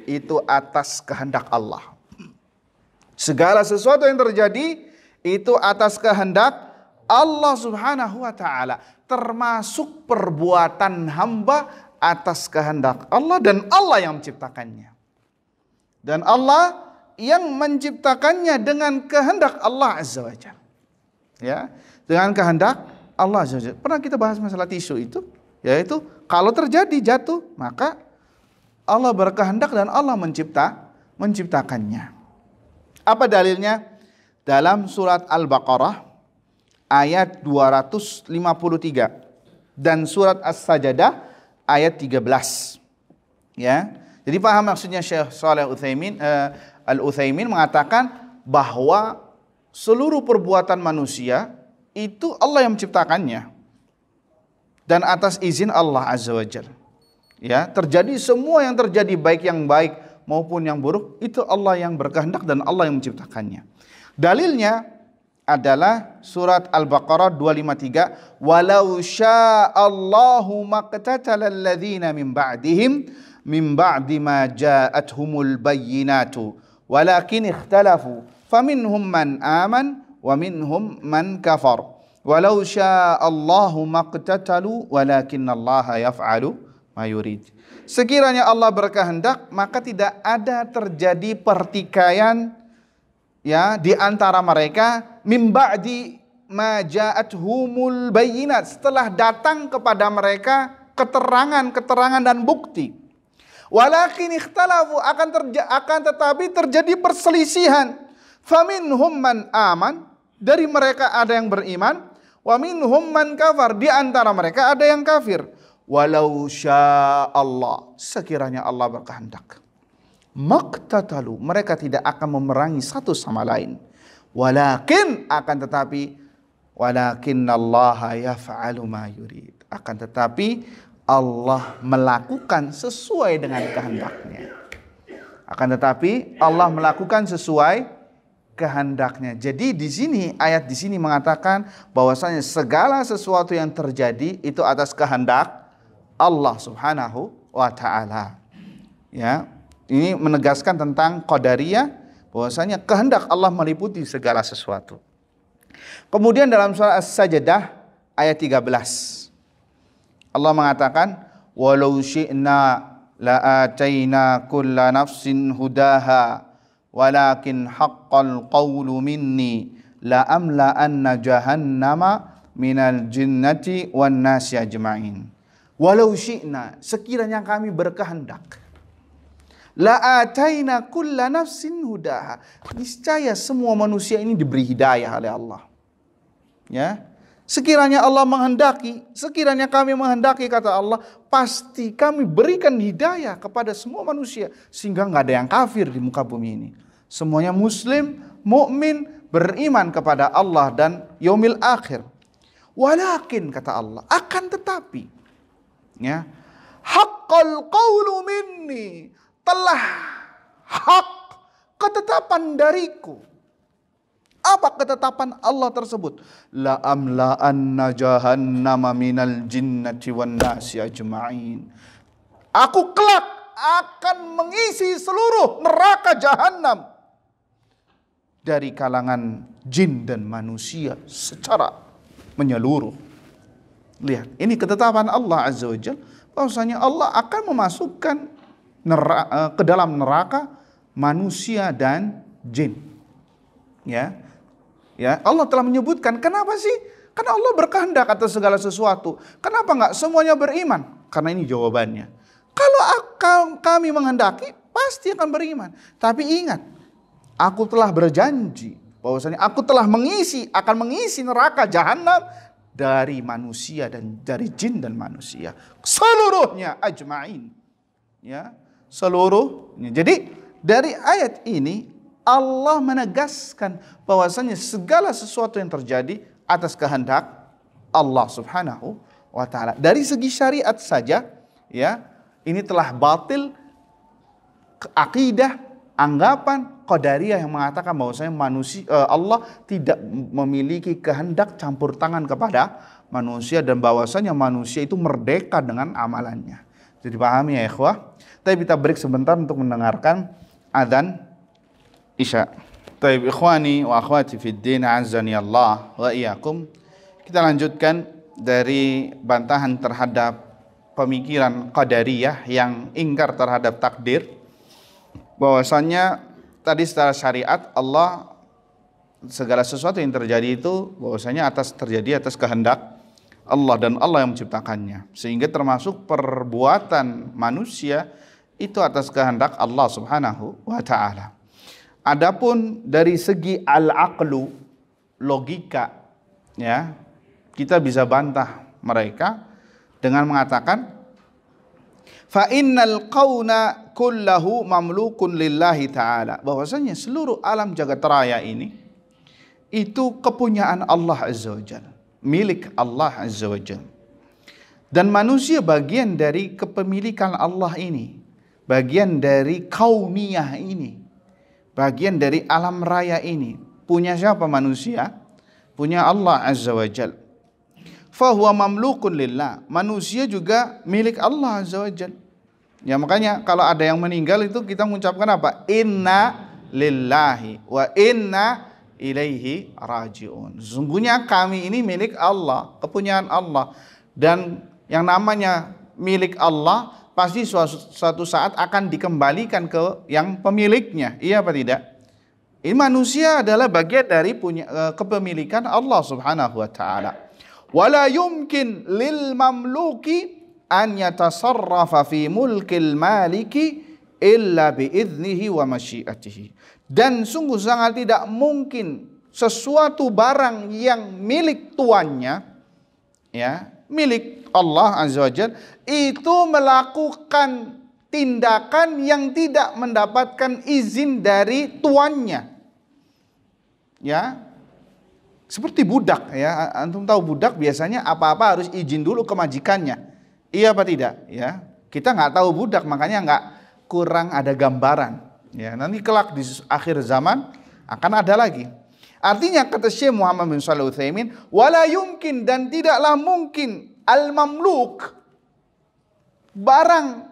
itu atas kehendak Allah. Segala sesuatu yang terjadi itu atas kehendak Allah Subhanahu wa taala, termasuk perbuatan hamba atas kehendak Allah, dan Allah yang menciptakannya. Dan Allah yang menciptakannya dengan kehendak Allah Azza wa Jalla. Ya, dengan kehendak Allah Azza wa Jalla. Pernah kita bahas masalah tisu itu, yaitu kalau terjadi jatuh, maka Allah berkehendak dan Allah menciptakannya. Apa dalilnya? Dalam surat Al-Baqarah ayat 253 dan surat As-Sajdah ayat 13. Ya. Jadi paham maksudnya Syekh Shalih Al-Utsaimin mengatakan bahwa seluruh perbuatan manusia itu Allah yang menciptakannya dan atas izin Allah Azza wa Jalla. Ya, terjadi semua yang terjadi, baik yang baik maupun yang buruk, itu Allah yang berkehendak dan Allah yang menciptakannya. Dalilnya adalah surat Al-Baqarah 253, walau sya'allahu maqtatala alladhina min ba'dihim min ba'di ma ja'atuhumul bayyinatu walakin ikhtalafu faminhum man aman wa minhum man kafar walau sya'allahu maqtatalu walakinnallaha yaf'alu mayurid. Sekiranya Allah berkehendak, maka tidak ada terjadi pertikaian, ya, di antara mereka mim ba'di ma ja'atuhumul bayyinat, setelah datang kepada mereka keterangan dan bukti. Walakin ikhtalafu, akan tetapi terjadi perselisihan. Faminhum man aman, dari mereka ada yang beriman, wa minhum man kafar, di antara mereka ada yang kafir. Walau sya'allah, sekiranya Allah berkehendak, maqtatalu, mereka tidak akan memerangi satu sama lain. Walakin, akan tetapi, walakinnallaha yaf'alu ma yurid, akan tetapi Allah melakukan sesuai dengan kehendaknya. Akan tetapi Allah melakukan sesuai kehendaknya. Jadi di sini, ayat di sini mengatakan bahwasanya segala sesuatu yang terjadi itu atas kehendak Allah Subhanahu wa taala. Ya, ini menegaskan tentang qadariyah, bahwasanya kehendak Allah meliputi segala sesuatu. Kemudian dalam surah As-Sajdah ayat 13, Allah mengatakan, walau syi'na la'ataina kulla nafsin hudaha walakin haqqal qawlu minni la'amla'anna jahannama minal jinnati wan nasi ajma'in. Walau syi'na, sekiranya kami berkehendak, la'ataina kulla nafsin hudaha, niscaya semua manusia ini diberi hidayah oleh Allah. Ya, sekiranya Allah menghendaki, sekiranya kami menghendaki, kata Allah, pasti kami berikan hidayah kepada semua manusia, sehingga nggak ada yang kafir di muka bumi ini. Semuanya muslim, mukmin, beriman kepada Allah dan yaumil akhir. Walakin, kata Allah, akan tetapi, ya, hak haqqal qawlu minni, telah hak ketetapan dariku. Apa ketetapan Allah tersebut? La amla'anna jahannama minal jinnati wan nasi ajma'in. Aku kelak akan mengisi seluruh neraka jahanam dari kalangan jin dan manusia secara menyeluruh. Lihat, ini ketetapan Allah Azza wa Jalla, bahwasanya Allah akan memasukkan ke dalam neraka manusia dan jin. Ya, Allah telah menyebutkan. Kenapa sih? Karena Allah berkehendak atas segala sesuatu. Kenapa enggak semuanya beriman? Karena ini jawabannya. Kalau kami menghendaki, pasti akan beriman. Tapi ingat, aku telah berjanji bahwasanya aku telah akan mengisi neraka jahanam dari manusia dan dari jin dan manusia. Seluruhnya ajma'in. Ya, seluruhnya. Jadi dari ayat ini Allah menegaskan bahwasanya segala sesuatu yang terjadi atas kehendak Allah Subhanahu wa taala. Dari segi syariat saja, ya, ini telah batil akidah, anggapan qadariyah yang mengatakan bahwasanya Allah tidak memiliki kehendak campur tangan kepada manusia dan bahwasanya manusia itu merdeka dengan amalannya. Jadi pahami ya ikhwah. Tapi kita break sebentar untuk mendengarkan adzan Isya. Taib ikhwani wa akhwati fid din, azani Allah wa iyyakum. Kita lanjutkan dari bantahan terhadap pemikiran qadariyah yang ingkar terhadap takdir. Bahwasanya tadi secara syariat Allah segala sesuatu yang terjadi itu bahwasanya terjadi atas kehendak Allah dan Allah yang menciptakannya. Sehingga termasuk perbuatan manusia itu atas kehendak Allah Subhanahu wa taala. Adapun dari segi al-aqlu, logika, ya, kita bisa bantah mereka dengan mengatakan fa innal kauna kullahu mamlukun lillahi ta'ala, bahwasanya seluruh alam jagat raya ini itu kepunyaan Allah Azza wa Jalla, milik Allah Azza wa Jalla. Dan manusia bagian dari kepemilikan Allah ini, bagian dari kauniyah ini, bagian dari alam raya ini. Punya siapa manusia? Punya Allah Azza wa Jal. Fahuwa mamlukun lillah. Manusia juga milik Allah Azza wa Jal. Ya, makanya kalau ada yang meninggal itu kita mengucapkan apa? Inna lillahi wa inna ilaihi raji'un. Sesungguhnya kami ini milik Allah, kepunyaan Allah. Dan yang namanya milik Allah pasti suatu saat akan dikembalikan ke yang pemiliknya. Iya apa tidak? Ini manusia adalah bagian dari kepemilikan Allah Subhanahu wa taala. Wala yumkin lil mamluki an yatasarrafa fi mulkil maliki illa biiznihi wa masyiatihi. Dan sungguh sangat tidak mungkin sesuatu barang yang milik tuannya, ya, milik Allah Azza wa Jalla, itu melakukan tindakan yang tidak mendapatkan izin dari tuannya. Ya, seperti budak, ya, antum tahu budak biasanya apa-apa harus izin dulu ke majikannya. Iya apa tidak? Ya, kita nggak tahu budak, makanya nggak kurang ada gambaran. Ya, nanti kelak di akhir zaman akan ada lagi. Artinya kata Syekh Muhammad bin Shalih Al-Utsaimin, wala yumkin, dan tidaklah mungkin al-mamluk, barang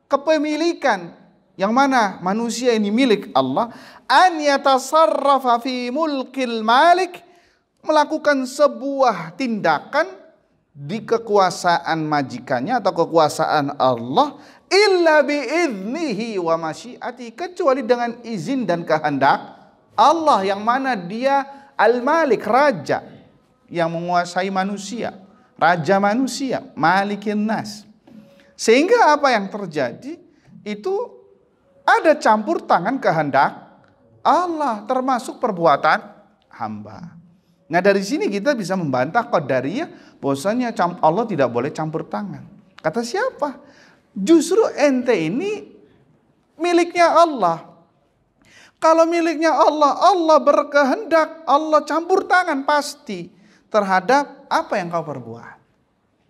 kepemilikan yang mana manusia ini milik Allah, an yatasarrafa fi mulkil malik, melakukan sebuah tindakan di kekuasaan majikannya atau kekuasaan Allah, illa biiznihi wa masyiati, kecuali dengan izin dan kehendak Allah, yang mana dia al-malik, raja yang menguasai manusia, raja manusia, malikin nas. Sehingga apa yang terjadi itu ada campur tangan kehendak Allah, termasuk perbuatan hamba. Nah, dari sini kita bisa membantah qadariyah bahwasanya Allah tidak boleh campur tangan. Kata siapa? Justru ente ini miliknya Allah. Kalau miliknya Allah, Allah berkehendak, Allah campur tangan pasti terhadap apa yang kau perbuat.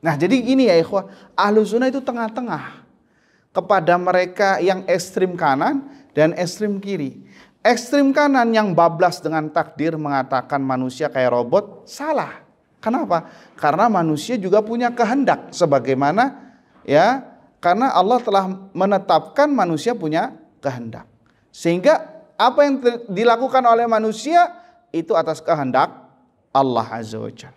Nah, jadi gini ya ikhwah, Ahlus Sunnah itu tengah-tengah. kepada mereka yang ekstrim kanan dan ekstrim kiri. Ekstrim kanan yang bablas dengan takdir mengatakan manusia kayak robot, salah. Kenapa? Karena manusia juga punya kehendak sebagaimana ya, karena Allah telah menetapkan manusia punya kehendak. Sehingga apa yang dilakukan oleh manusia itu atas kehendak Allah Azza wa Jalla.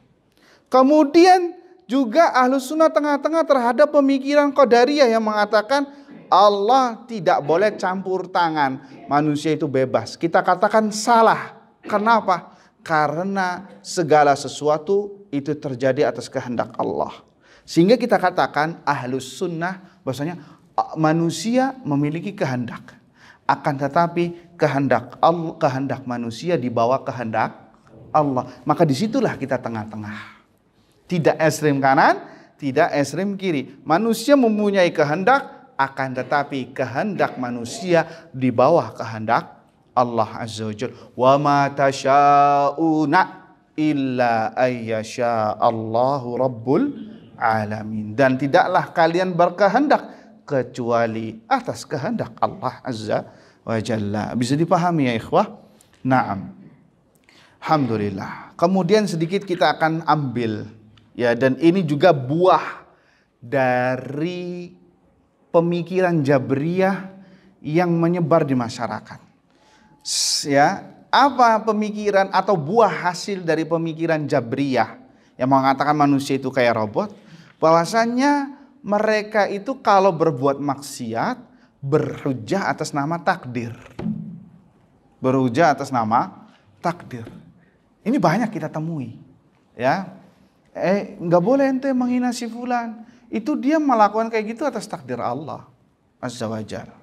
Kemudian juga Ahlus Sunnah tengah-tengah terhadap pemikiran Qadariyah yang mengatakan Allah tidak boleh campur tangan. Manusia itu bebas. Kita katakan salah. Kenapa? Karena segala sesuatu itu terjadi atas kehendak Allah. Sehingga kita katakan Ahlus Sunnah bahwasanya manusia memiliki kehendak. Akan tetapi kehendak manusia di bawah kehendak Allah. Maka disitulah kita tengah-tengah. Tidak ekstrem kanan, tidak ekstrem kiri. Manusia mempunyai kehendak, akan tetapi kehendak manusia di bawah kehendak Allah Azza wa Jalla. Wa ma tasyauna illa ayyasha Allahu rabbul alamin. Dan tidaklah kalian berkehendak kecuali atas kehendak Allah Azza wa Jalla. Bisa dipahami ya ikhwah? Naam. Alhamdulillah. Kemudian sedikit kita akan ambil ya, dan ini juga buah dari pemikiran Jabriyah yang menyebar di masyarakat. Ya, apa pemikiran atau buah hasil dari pemikiran Jabriyah yang mengatakan manusia itu kayak robot? Bahwasannya mereka itu kalau berbuat maksiat berhujjah atas nama takdir. Berhujjah atas nama takdir. Ini banyak kita temui. Ya, nggak boleh ente menghina si fulan. Itu dia melakukan kayak gitu atas takdir Allah Azza wa Jalla.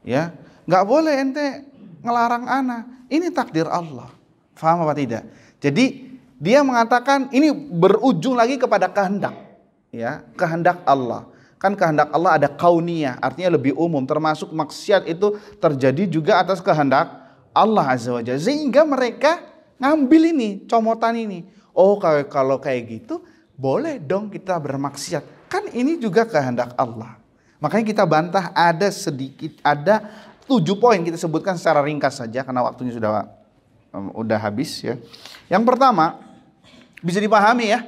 Ya, nggak boleh ente ngelarang ana. Ini takdir Allah. Faham apa tidak? Jadi dia mengatakan ini berujung lagi kepada kehendak. Ya, kehendak Allah. Kan kehendak Allah ada kauniyah, artinya lebih umum. Termasuk maksiat itu terjadi juga atas kehendak Allah Azza wa Jalla. Sehingga mereka ngambil ini, comotan ini. Oh, kalau kayak gitu boleh dong kita bermaksiat. Kan ini juga kehendak Allah. Makanya kita bantah ada 7 poin kita sebutkan secara ringkas saja karena waktunya sudah habis ya. Yang pertama bisa dipahami ya.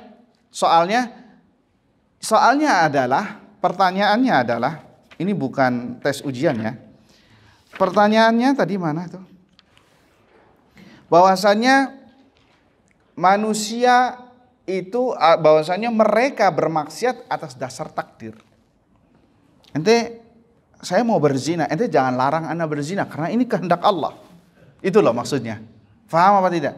Soalnya adalah, pertanyaannya adalah, ini bukan tes ujian ya. Pertanyaannya tadi mana tuh? Bahwasanya manusia itu, bahwasanya mereka bermaksiat atas dasar takdir. Ente, saya mau berzina, ente jangan larang ana berzina karena ini kehendak Allah. Itu loh maksudnya. Faham apa tidak?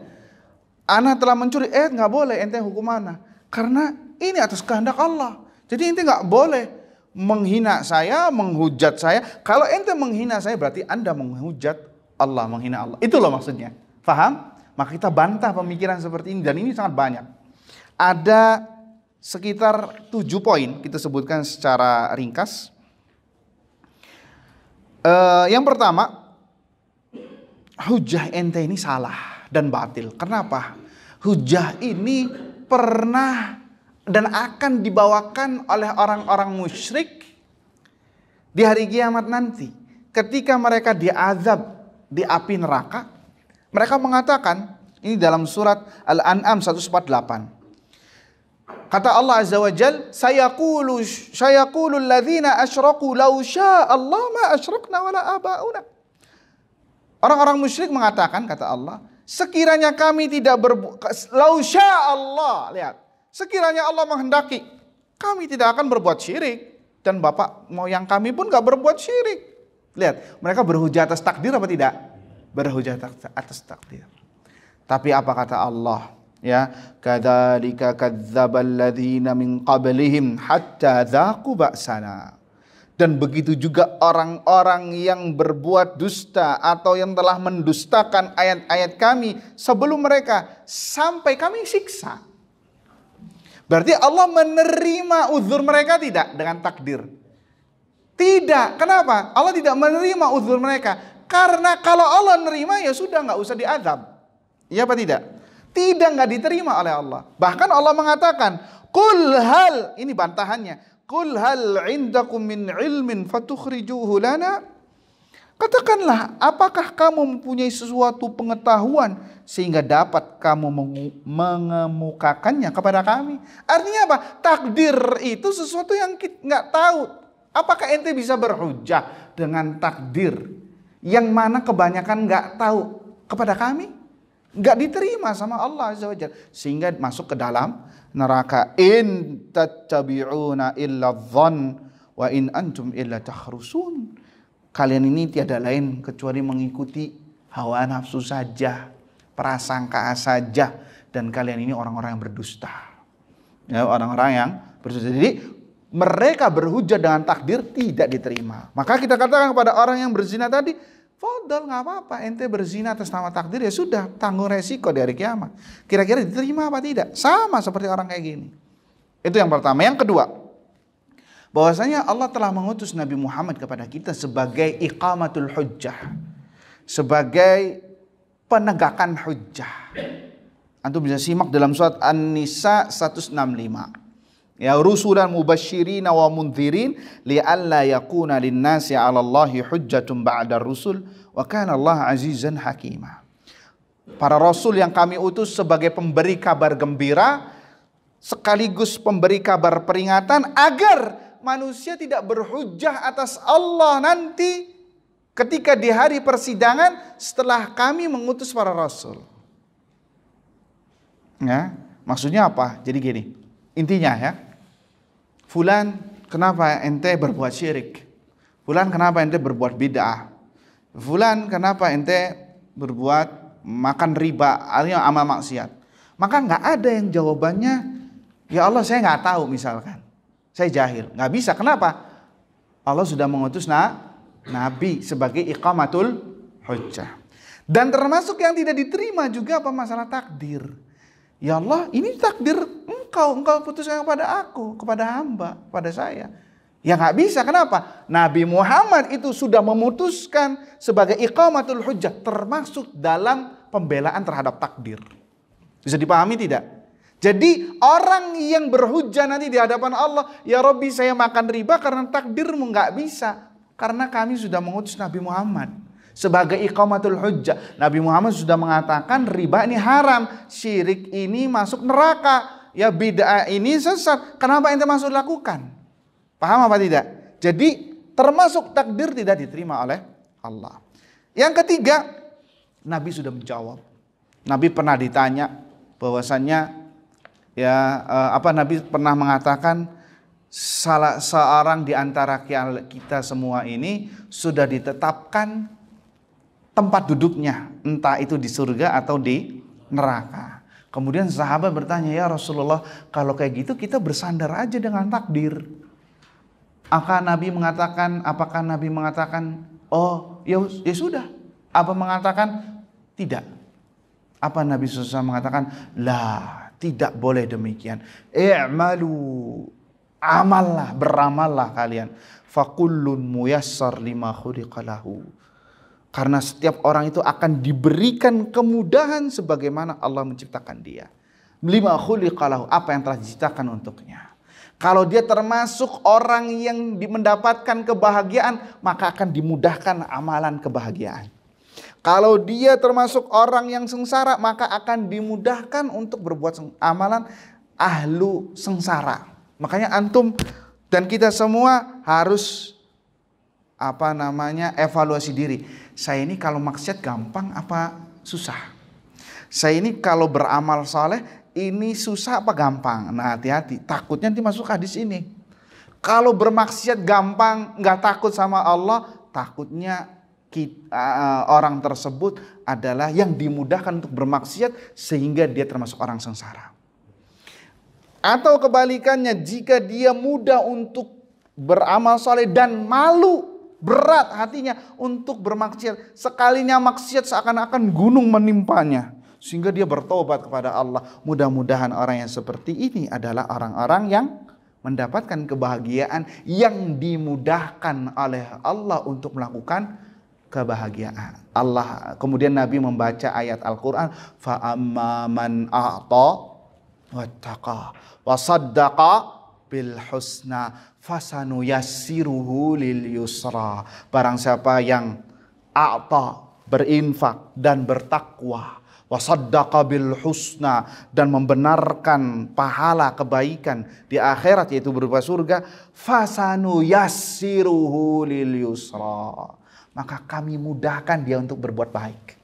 Ana telah mencuri, nggak boleh ente hukum ana karena ini atas kehendak Allah. Jadi ente nggak boleh menghina saya, menghujat saya. Kalau ente menghina saya berarti anda menghujat Allah, menghina Allah. Itu loh maksudnya. Faham? Maka kita bantah pemikiran seperti ini dan ini sangat banyak. Ada sekitar 7 poin kita sebutkan secara ringkas. Yang pertama, hujah ente ini salah dan batil. Kenapa? Hujah ini pernah dan akan dibawakan oleh orang-orang musyrik di hari kiamat nanti. Ketika mereka diazab di api neraka, mereka mengatakan, ini dalam surat Al-An'am 148. Kata Allah Azza wa Jal, sayaqulu alladhina asyraku law syaa Allah ma asyrakna wala abauna. Orang-orang musyrik mengatakan, kata Allah, sekiranya kami tidak berbuat, law syaa Allah, lihat, sekiranya Allah menghendaki, kami tidak akan berbuat syirik dan bapak moyang kami pun enggak berbuat syirik. Lihat, mereka berhujah atas takdir apa tidak? Berhujah atas takdir. Tapi apa kata Allah? Ya, kadzalika kadzdzabal ladzina min qablihim hatta dzaqu ba'sana. Dan begitu juga orang-orang yang berbuat dusta atau yang telah mendustakan ayat-ayat kami sebelum mereka sampai kami siksa. Berarti Allah menerima uzur mereka tidak dengan takdir? Tidak. Kenapa? Allah tidak menerima uzur mereka. Karena kalau Allah menerima ya sudah nggak usah diazab. Iya apa tidak? Tidak, nggak diterima oleh Allah. Bahkan Allah mengatakan, Qul hal, ini bantahannya. Qul hal 'indakum min 'ilmin fatukhrijuhu lana? Katakanlah, apakah kamu mempunyai sesuatu pengetahuan sehingga dapat kamu mengemukakannya kepada kami? Artinya apa? Takdir itu sesuatu yang kita nggak tahu. Apakah ente bisa berhujjah dengan takdir yang mana kebanyakan nggak tahu kepada kami? Nggak diterima sama Allah Azza wa Jalla, sehingga masuk ke dalam neraka. In tattabi'una illa dhann wa in antum illa takhrusun. Kalian ini tiada lain kecuali mengikuti hawa nafsu saja, prasangka saja, dan kalian ini orang-orang yang berdusta. Ya, orang-orang yang berdusta. Jadi mereka berhujjah dengan takdir tidak diterima. Maka kita katakan kepada orang yang berzina tadi, fadal, nggak apa-apa, ente berzina atas nama takdir, ya sudah, tanggung resiko di hari kiamat. Kira-kira diterima apa tidak? Sama seperti orang kayak gini. Itu yang pertama. Yang kedua, bahwasanya Allah telah mengutus Nabi Muhammad kepada kita sebagai iqamatul hujjah, sebagai penegakan hujjah. Antum bisa simak dalam surat An-Nisa 165. Ya, rusulan mubasyirina wa mundhirin li'alla yakuna lin-nasi 'ala Allahi hujjatun ba'da rusul wa kana Allah azizan hakima. Para rasul yang kami utus sebagai pemberi kabar gembira sekaligus pemberi kabar peringatan agar manusia tidak berhujjah atas Allah nanti ketika di hari persidangan setelah kami mengutus para rasul. Ya, maksudnya apa? Jadi gini, intinya ya, fulan kenapa ente berbuat syirik? Fulan kenapa ente berbuat bid'ah? Fulan kenapa ente berbuat makan riba, artinya amal maksiat? Maka nggak ada yang jawabannya, ya Allah saya nggak tahu misalkan. Saya jahil. Nggak bisa. Kenapa? Allah sudah mengutus Nabi sebagai iqamatul hujjah. Dan termasuk yang tidak diterima juga apa? Masalah takdir. Ya Allah, ini takdir engkau putuskan kepada aku, kepada hamba, kepada saya. Ya nggak bisa. Kenapa? Nabi Muhammad itu sudah memutuskan sebagai iqamatul hujjah, termasuk dalam pembelaan terhadap takdir. Bisa dipahami tidak? Jadi orang yang berhujjah nanti di hadapan Allah, ya Rabbi saya makan riba karena takdirmu, nggak bisa. Karena kami sudah mengutus Nabi Muhammad sebagai iqamatul hujjah. Nabi Muhammad sudah mengatakan riba ini haram, syirik ini masuk neraka, ya bid'ah ini sesat. Kenapa ente masuk lakukan? Paham apa tidak? Jadi termasuk takdir tidak diterima oleh Allah. Yang ketiga, Nabi sudah menjawab. Nabi pernah ditanya bahwasannya Nabi pernah mengatakan salah seorang di antara kita semua ini sudah ditetapkan tempat duduknya, entah itu di surga atau di neraka. Kemudian sahabat bertanya, ya Rasulullah, kalau kayak gitu kita bersandar aja dengan takdir. Apakah Nabi mengatakan, oh ya sudah? Apa mengatakan tidak? Apa Nabi SAW mengatakan, lah, tidak boleh demikian. I'malu, amallah, beramallah kalian. Fakullun muyassar lima khuliqa lahu. Karena setiap orang itu akan diberikan kemudahan sebagaimana Allah menciptakan dia. Lima khuliqa lahu, apa yang telah diciptakan untuknya. Kalau dia termasuk orang yang mendapatkan kebahagiaan, maka akan dimudahkan amalan kebahagiaan. Kalau dia termasuk orang yang sengsara, maka akan dimudahkan untuk berbuat amalan ahlu sengsara. Makanya antum dan kita semua harus evaluasi diri. Saya ini kalau maksiat gampang apa susah? Saya ini kalau beramal soleh ini susah apa gampang? Nah, hati-hati, takutnya nanti masuk hadis ini. Kalau bermaksiat gampang, nggak takut sama Allah, takutnya orang tersebut adalah yang dimudahkan untuk bermaksiat sehingga dia termasuk orang sengsara. Atau kebalikannya, jika dia mudah untuk beramal soleh dan malu, berat hatinya untuk bermaksiat, sekalinya maksiat seakan-akan gunung menimpanya, sehingga dia bertobat kepada Allah. Mudah-mudahan orang yang seperti ini adalah orang-orang yang mendapatkan kebahagiaan yang dimudahkan oleh Allah untuk melakukan kebahagiaan. Allah kemudian Nabi membaca ayat Al-Qur'an, fa amma man a'ta wattaqa wa saddaqa bil husna fasanuyassiruhu lil yusra. Barang siapa yang berinfak dan bertakwa, wasaddaqa bil husna, dan membenarkan pahala kebaikan di akhirat yaitu berupa surga, fasanuyassiruhu lil yusra, maka kami mudahkan dia untuk berbuat baik.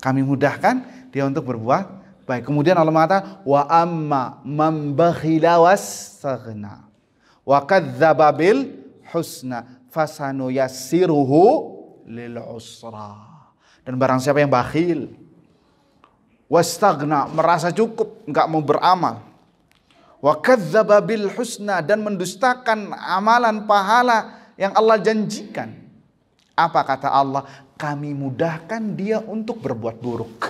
Kami mudahkan dia untuk berbuat baik. Kemudian Allah mengatakan, wa amma man bakhila wastaghna wa kadzdzaba bil husna fasanuyassiruhu lil usra. Dan barang siapa yang bakhil, wastaghna, merasa cukup, enggak mau beramal, wa kadzdzaba bil husna, dan mendustakan amalan pahala yang Allah janjikan. Apa kata Allah? Kami mudahkan dia untuk berbuat buruk.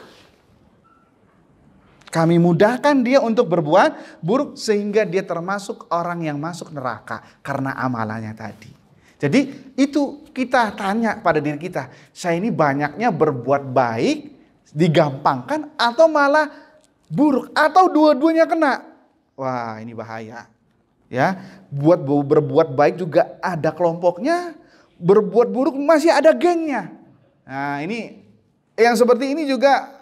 Kami mudahkan dia untuk berbuat buruk sehingga dia termasuk orang yang masuk neraka karena amalannya tadi. Jadi itu kita tanya pada diri kita, saya ini banyaknya berbuat baik, digampangkan, atau malah buruk, atau dua-duanya kena. Wah, ini bahaya. Ya, berbuat baik juga ada kelompoknya, berbuat buruk masih ada gengnya. Nah, ini yang seperti ini juga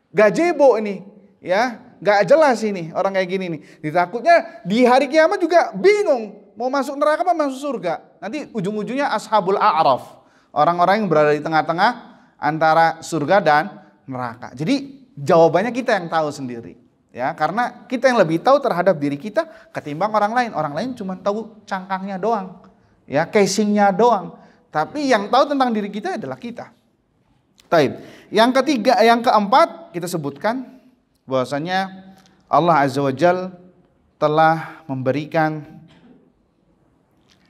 gazebo ini, ya, nggak jelas ini orang kayak gini nih. Ditakutnya di hari kiamat juga bingung mau masuk neraka apa masuk surga. Nanti ujung-ujungnya ashabul a'raf, orang-orang yang berada di tengah-tengah antara surga dan neraka. Jadi jawabannya kita yang tahu sendiri, ya, karena kita yang lebih tahu terhadap diri kita ketimbang orang lain. Orang lain cuma tahu cangkangnya doang, ya, casingnya doang. Tapi yang tahu tentang diri kita adalah kita. Taib. Yang ketiga, yang keempat kita sebutkan bahwasanya Allah Azza wa Jalla telah memberikan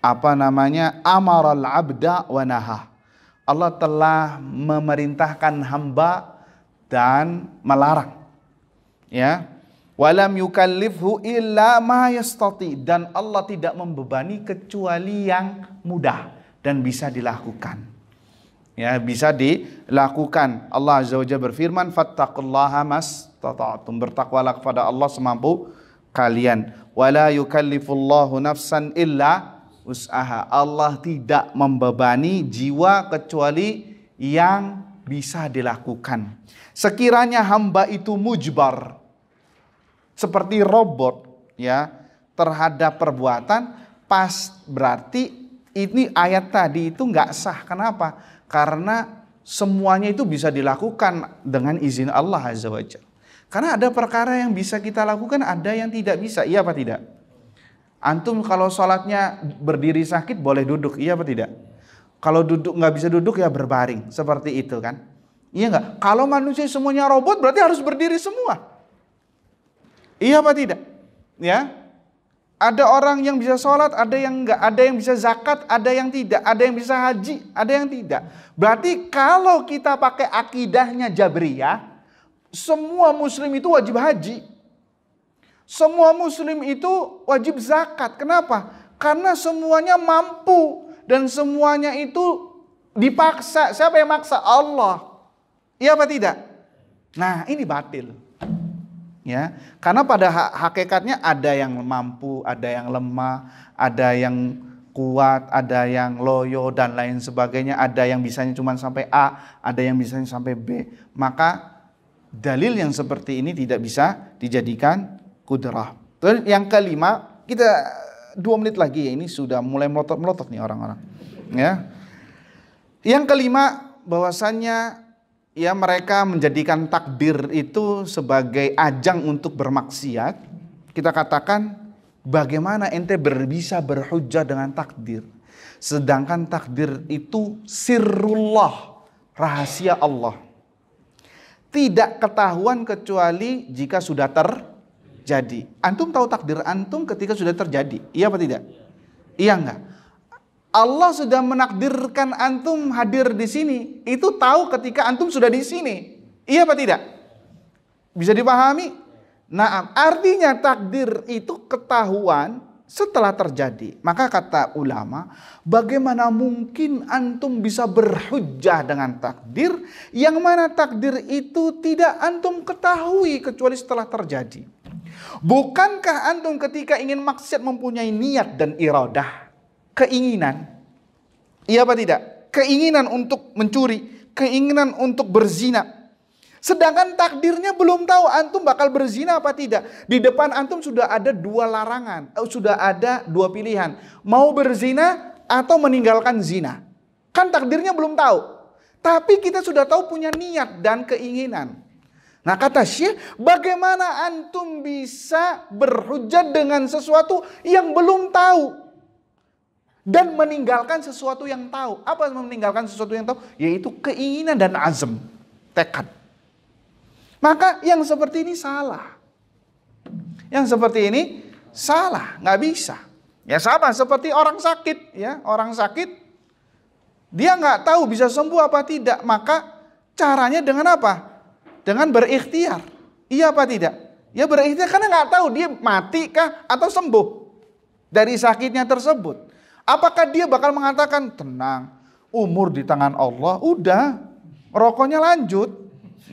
amaral abda wa naha. Allah telah memerintahkan hamba dan melarang. Ya. Walam yukallifhu illa ma yastati, dan Allah tidak membebani kecuali yang mudah dan bisa dilakukan. Ya, bisa dilakukan. Allah Azza wa Jalla berfirman, fattaqullaha mastata'tum, bertakwalah kepada Allah semampu kalian. Wala yukallifullahu nafsan illa wus'aha. Allah tidak membebani jiwa kecuali yang bisa dilakukan. Sekiranya hamba itu mujbar, seperti robot, ya, terhadap perbuatan, berarti ini ayat tadi itu nggak sah. Kenapa? Karena semuanya itu bisa dilakukan dengan izin Allah Azza wa Jalla. Karena ada perkara yang bisa kita lakukan, ada yang tidak bisa. Iya apa tidak? Antum kalau sholatnya berdiri sakit boleh duduk, iya apa tidak? Kalau duduk nggak bisa duduk ya berbaring, seperti itu kan? Iya nggak? Kalau manusia semuanya robot berarti harus berdiri semua. Iya apa tidak? Ya. Ada orang yang bisa sholat, ada yang enggak, ada yang bisa zakat, ada yang tidak, ada yang bisa haji, ada yang tidak. Berarti kalau kita pakai akidahnya Jabriyah, semua muslim itu wajib haji. Semua muslim itu wajib zakat. Kenapa? Karena semuanya mampu dan semuanya itu dipaksa. Siapa yang maksa? Allah. Iya apa tidak? Nah, ini batil. Ya, karena pada hakikatnya ada yang mampu, ada yang lemah, ada yang kuat, ada yang loyo dan lain sebagainya, ada yang bisanya cuma sampai A, ada yang bisanya sampai B. Maka dalil yang seperti ini tidak bisa dijadikan kudrah. Terus yang kelima, kita 2 menit lagi ya, ini sudah mulai melotot-melotot nih orang-orang. Ya. Yang kelima, bahwasannya ya mereka menjadikan takdir itu sebagai ajang untuk bermaksiat. Kita katakan, bagaimana ente bisa berhujjah dengan takdir? Sedangkan takdir itu sirrullah, rahasia Allah. Tidak ketahuan kecuali jika sudah terjadi. Antum tahu takdir antum ketika sudah terjadi, iya apa tidak? Iya enggak? Allah sudah menakdirkan antum hadir di sini. Itu tahu ketika antum sudah di sini. Iya apa tidak? Bisa dipahami? Nah, artinya takdir itu ketahuan setelah terjadi. Maka kata ulama, bagaimana mungkin antum bisa berhujjah dengan takdir yang mana takdir itu tidak antum ketahui kecuali setelah terjadi. Bukankah antum ketika ingin maksiat mempunyai niat dan iradah, keinginan? Iya apa tidak? Keinginan untuk mencuri, keinginan untuk berzina. Sedangkan takdirnya belum tahu antum bakal berzina apa tidak. Di depan antum sudah ada dua larangan, sudah ada dua pilihan. Mau berzina atau meninggalkan zina. Kan takdirnya belum tahu. Tapi kita sudah tahu punya niat dan keinginan. Nah kata Syekh, bagaimana antum bisa berhujjah dengan sesuatu yang belum tahu. Dan meninggalkan sesuatu yang tahu. Apa meninggalkan sesuatu yang tahu? Yaitu keinginan dan azam, tekad. Maka yang seperti ini salah. Yang seperti ini salah, nggak bisa. Ya sama seperti orang sakit, ya orang sakit, dia nggak tahu bisa sembuh apa tidak. Maka caranya dengan apa? Dengan berikhtiar. Iya apa tidak? Ya berikhtiar karena nggak tahu dia mati kah atau sembuh dari sakitnya tersebut. Apakah dia bakal mengatakan tenang, umur di tangan Allah, udah rokoknya lanjut,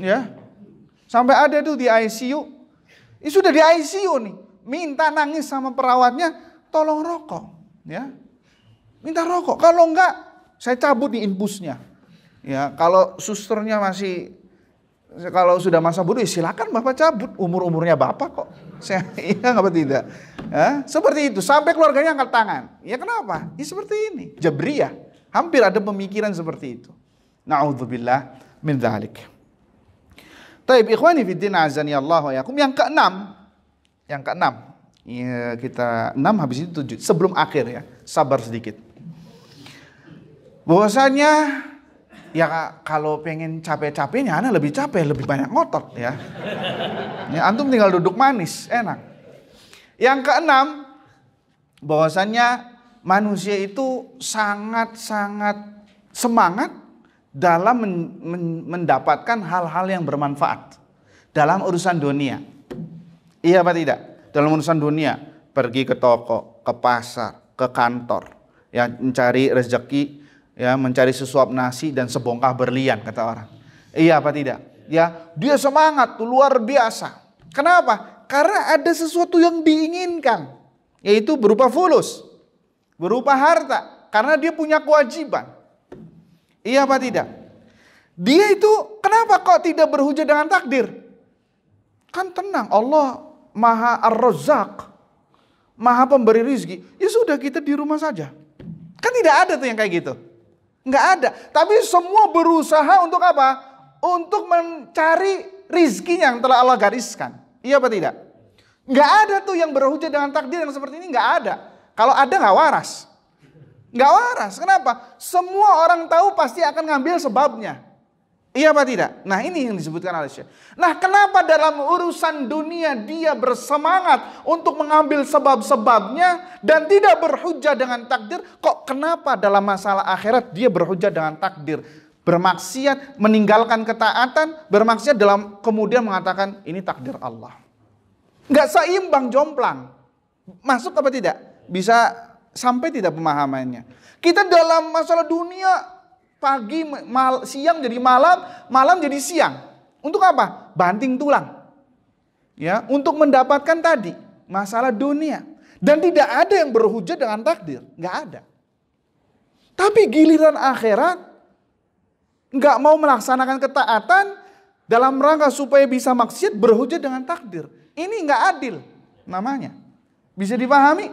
ya. Sampai ada tuh di ICU, ini sudah di ICU nih, minta nangis sama perawatnya, tolong rokok, ya, minta rokok. Kalau enggak, saya cabut nih infusnya, ya. Kalau susternya masih, kalau sudah masa bodoh, silakan bapak cabut, umurnya bapak kok, saya iya nggak tidak, ya, seperti itu. Sampai keluarganya angkat tangan, ya kenapa? Ya seperti ini, jabriyah, hampir ada pemikiran seperti itu. Na'udzubillah min dzalik. Taib ikhwani fiddin azani Allah wa yakum. Yang keenam. Ya, kita 6 habis itu 7. Sebelum akhir ya. Sabar sedikit. Bahwasanya ya kalau pengen capek-capeknya ana lebih capek, lebih banyak ngotot ya. Ya antum tinggal duduk manis, enak. Yang keenam, bahwasanya manusia itu sangat-sangat semangat dalam mendapatkan hal-hal yang bermanfaat dalam urusan dunia. Iya apa tidak? Dalam urusan dunia, pergi ke toko, ke pasar, ke kantor, ya mencari rezeki, ya mencari sesuap nasi dan sebongkah berlian kata orang. Iya apa tidak? Ya, dia semangat tuh luar biasa. Kenapa? Karena ada sesuatu yang diinginkan, yaitu berupa fulus, berupa harta, karena dia punya kewajiban. Iya apa tidak? Dia itu kenapa kok tidak berhujjah dengan takdir? Kan tenang, Allah Maha Ar-Razzaq, Maha pemberi rizki. Ya sudah kita di rumah saja. Kan tidak ada tuh yang kayak gitu. Nggak ada. Tapi semua berusaha untuk apa? Untuk mencari rizkinya yang telah Allah gariskan. Iya apa tidak? Nggak ada tuh yang berhujjah dengan takdir yang seperti ini, nggak ada. Kalau ada nggak waras. Nggak waras. Kenapa? Semua orang tahu pasti akan ngambil sebabnya. Iya apa tidak? Nah ini yang disebutkan oleh Syekh. Nah kenapa dalam urusan dunia dia bersemangat untuk mengambil sebab-sebabnya dan tidak berhujjah dengan takdir? Kok kenapa dalam masalah akhirat dia berhujjah dengan takdir? Bermaksiat, meninggalkan ketaatan, bermaksiat dalam kemudian mengatakan ini takdir Allah. Nggak seimbang, jomplang. Masuk apa tidak? Bisa sampai tidak pemahamannya. Kita dalam masalah dunia pagi, siang jadi malam, malam jadi siang. Untuk apa? Banting tulang. Ya, untuk mendapatkan tadi masalah dunia. Dan tidak ada yang berhujjah dengan takdir, nggak ada. Tapi giliran akhirat nggak mau melaksanakan ketaatan dalam rangka supaya bisa maksiat, berhujjah dengan takdir. Ini nggak adil namanya. Bisa dipahami?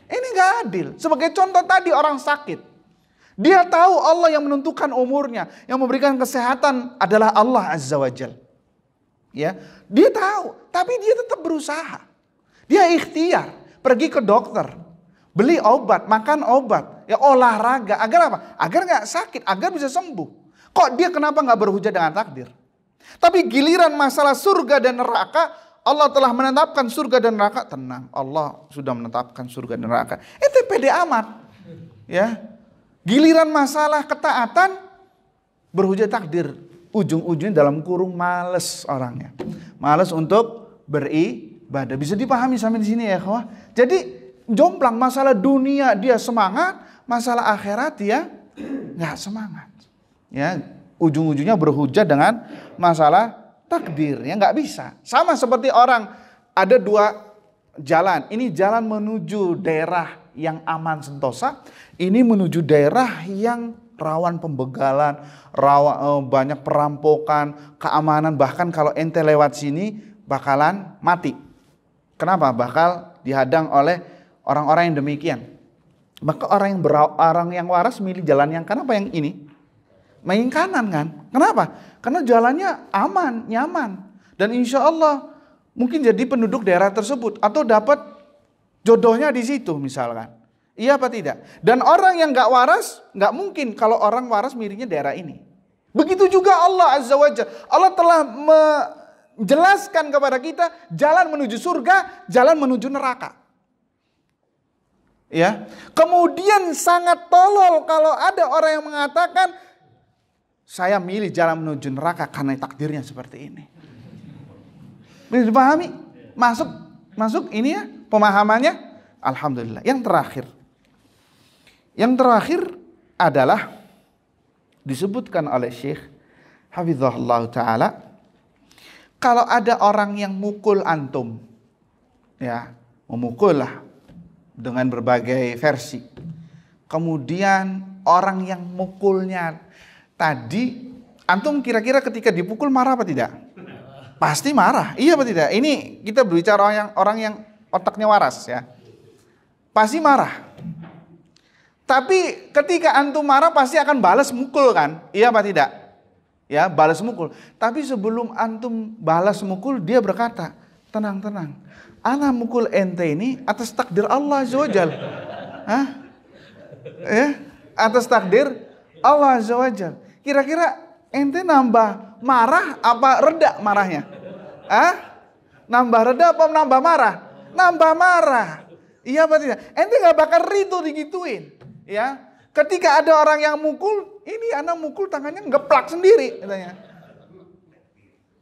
Ini nggak adil. Sebagai contoh tadi orang sakit. Dia tahu Allah yang menentukan umurnya. Yang memberikan kesehatan adalah Allah Azza wa Jal. Ya, dia tahu. Tapi dia tetap berusaha. Dia ikhtiar. Pergi ke dokter. Beli obat. Makan obat. Ya olahraga. Agar apa? Agar nggak sakit. Agar bisa sembuh. Kok dia kenapa nggak berhujjah dengan takdir? Tapi giliran masalah surga dan neraka, Allah telah menetapkan surga dan neraka. Tenang, Allah sudah menetapkan surga dan neraka. Itu pede amat. Ya. Giliran masalah ketaatan, berhujjah takdir. Ujung-ujungnya dalam kurung males orangnya. Males untuk beribadah. Bisa dipahami sampai di sini ya, kawan. Jadi jomplang, masalah dunia dia semangat, masalah akhirat dia nggak semangat. Ya, ujung-ujungnya berhujjah dengan masalah takdir, ya nggak bisa. Sama seperti orang ada dua jalan. Ini jalan menuju daerah yang aman sentosa. Ini menuju daerah yang rawan pembegalan, rawan banyak perampokan, keamanan. Bahkan kalau ente lewat sini bakalan mati. Kenapa? Bakal dihadang oleh orang-orang yang demikian. Maka orang yang waras milih jalan yang kanan apa yang ini? Main kanan kan? Kenapa? Karena jalannya aman, nyaman. Dan insya Allah mungkin jadi penduduk daerah tersebut. Atau dapat jodohnya di situ misalkan. Iya apa tidak? Dan orang yang gak waras, gak mungkin kalau orang waras milihnya daerah ini. Begitu juga Allah Azza wa Jalla. Allah telah menjelaskan kepada kita jalan menuju surga, jalan menuju neraka. Ya. Kemudian sangat tolol kalau ada orang yang mengatakan saya milih jalan menuju neraka karena takdirnya seperti ini. Bisa dipahami? Masuk ini ya pemahamannya? Alhamdulillah. Yang terakhir adalah disebutkan oleh Syekh Hafizahullah Ta'ala, kalau ada orang yang mukul antum, ya memukul lah dengan berbagai versi. Kemudian orang yang mukulnya tadi, antum kira-kira ketika dipukul marah apa tidak? Pasti marah, iya apa tidak? Ini kita berbicara orang yang otaknya waras ya. Pasti marah. Tapi ketika antum marah pasti akan balas mukul kan? Iya apa tidak? Ya, balas mukul. Tapi sebelum antum balas mukul, dia berkata, tenang. Ana mukul ente ini atas takdir Allah Azza wa Jalla. Hah? Ya, atas takdir Allah Azza wa Jalla. Kira-kira ente nambah marah apa reda marahnya? Nambah reda apa nambah marah? Nambah marah. Iya apa tidak? Ente gak bakal rito digituin. Ya, ketika ada orang yang mukul, ini anak mukul tangannya ngeplak sendiri katanya.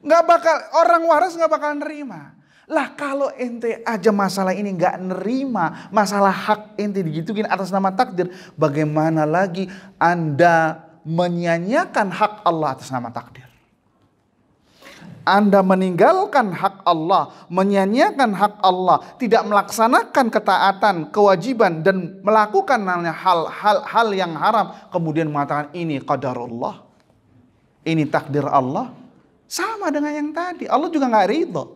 Nggak bakal, orang waras nggak bakal nerima. Lah kalau ente aja masalah ini nggak nerima, masalah hak ente digituin atas nama takdir, bagaimana lagi Anda menyanyiakan hak Allah atas nama takdir? Anda meninggalkan hak Allah, menyanyiakan hak Allah, tidak melaksanakan ketaatan, kewajiban dan melakukan hal-hal yang haram, kemudian mengatakan ini qadarullah, ini takdir Allah, sama dengan yang tadi. Allah juga nggak ridho,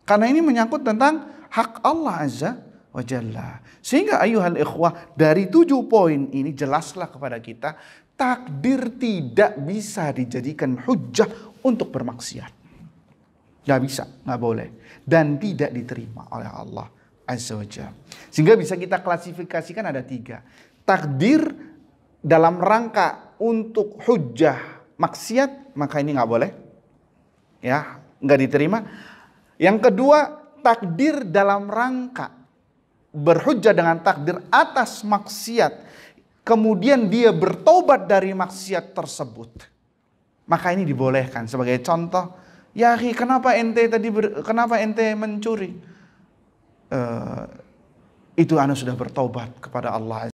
karena ini menyangkut tentang hak Allah Azza wa Jalla. Sehingga ayuhal ikhwah, dari 7 poin ini jelaslah kepada kita, takdir tidak bisa dijadikan hujjah untuk bermaksiat. Gak bisa, gak boleh. Dan tidak diterima oleh Allah Azza wa Jalla. Sehingga bisa kita klasifikasikan ada 3. Takdir dalam rangka untuk hujjah maksiat, maka ini gak boleh. Ya, gak diterima. Yang kedua, takdir dalam rangka berhujjah dengan takdir atas maksiat. Kemudian dia bertobat dari maksiat tersebut. Maka ini dibolehkan. Sebagai contoh, ya akhi, kenapa ente mencuri? Itu ana sudah bertobat kepada Allah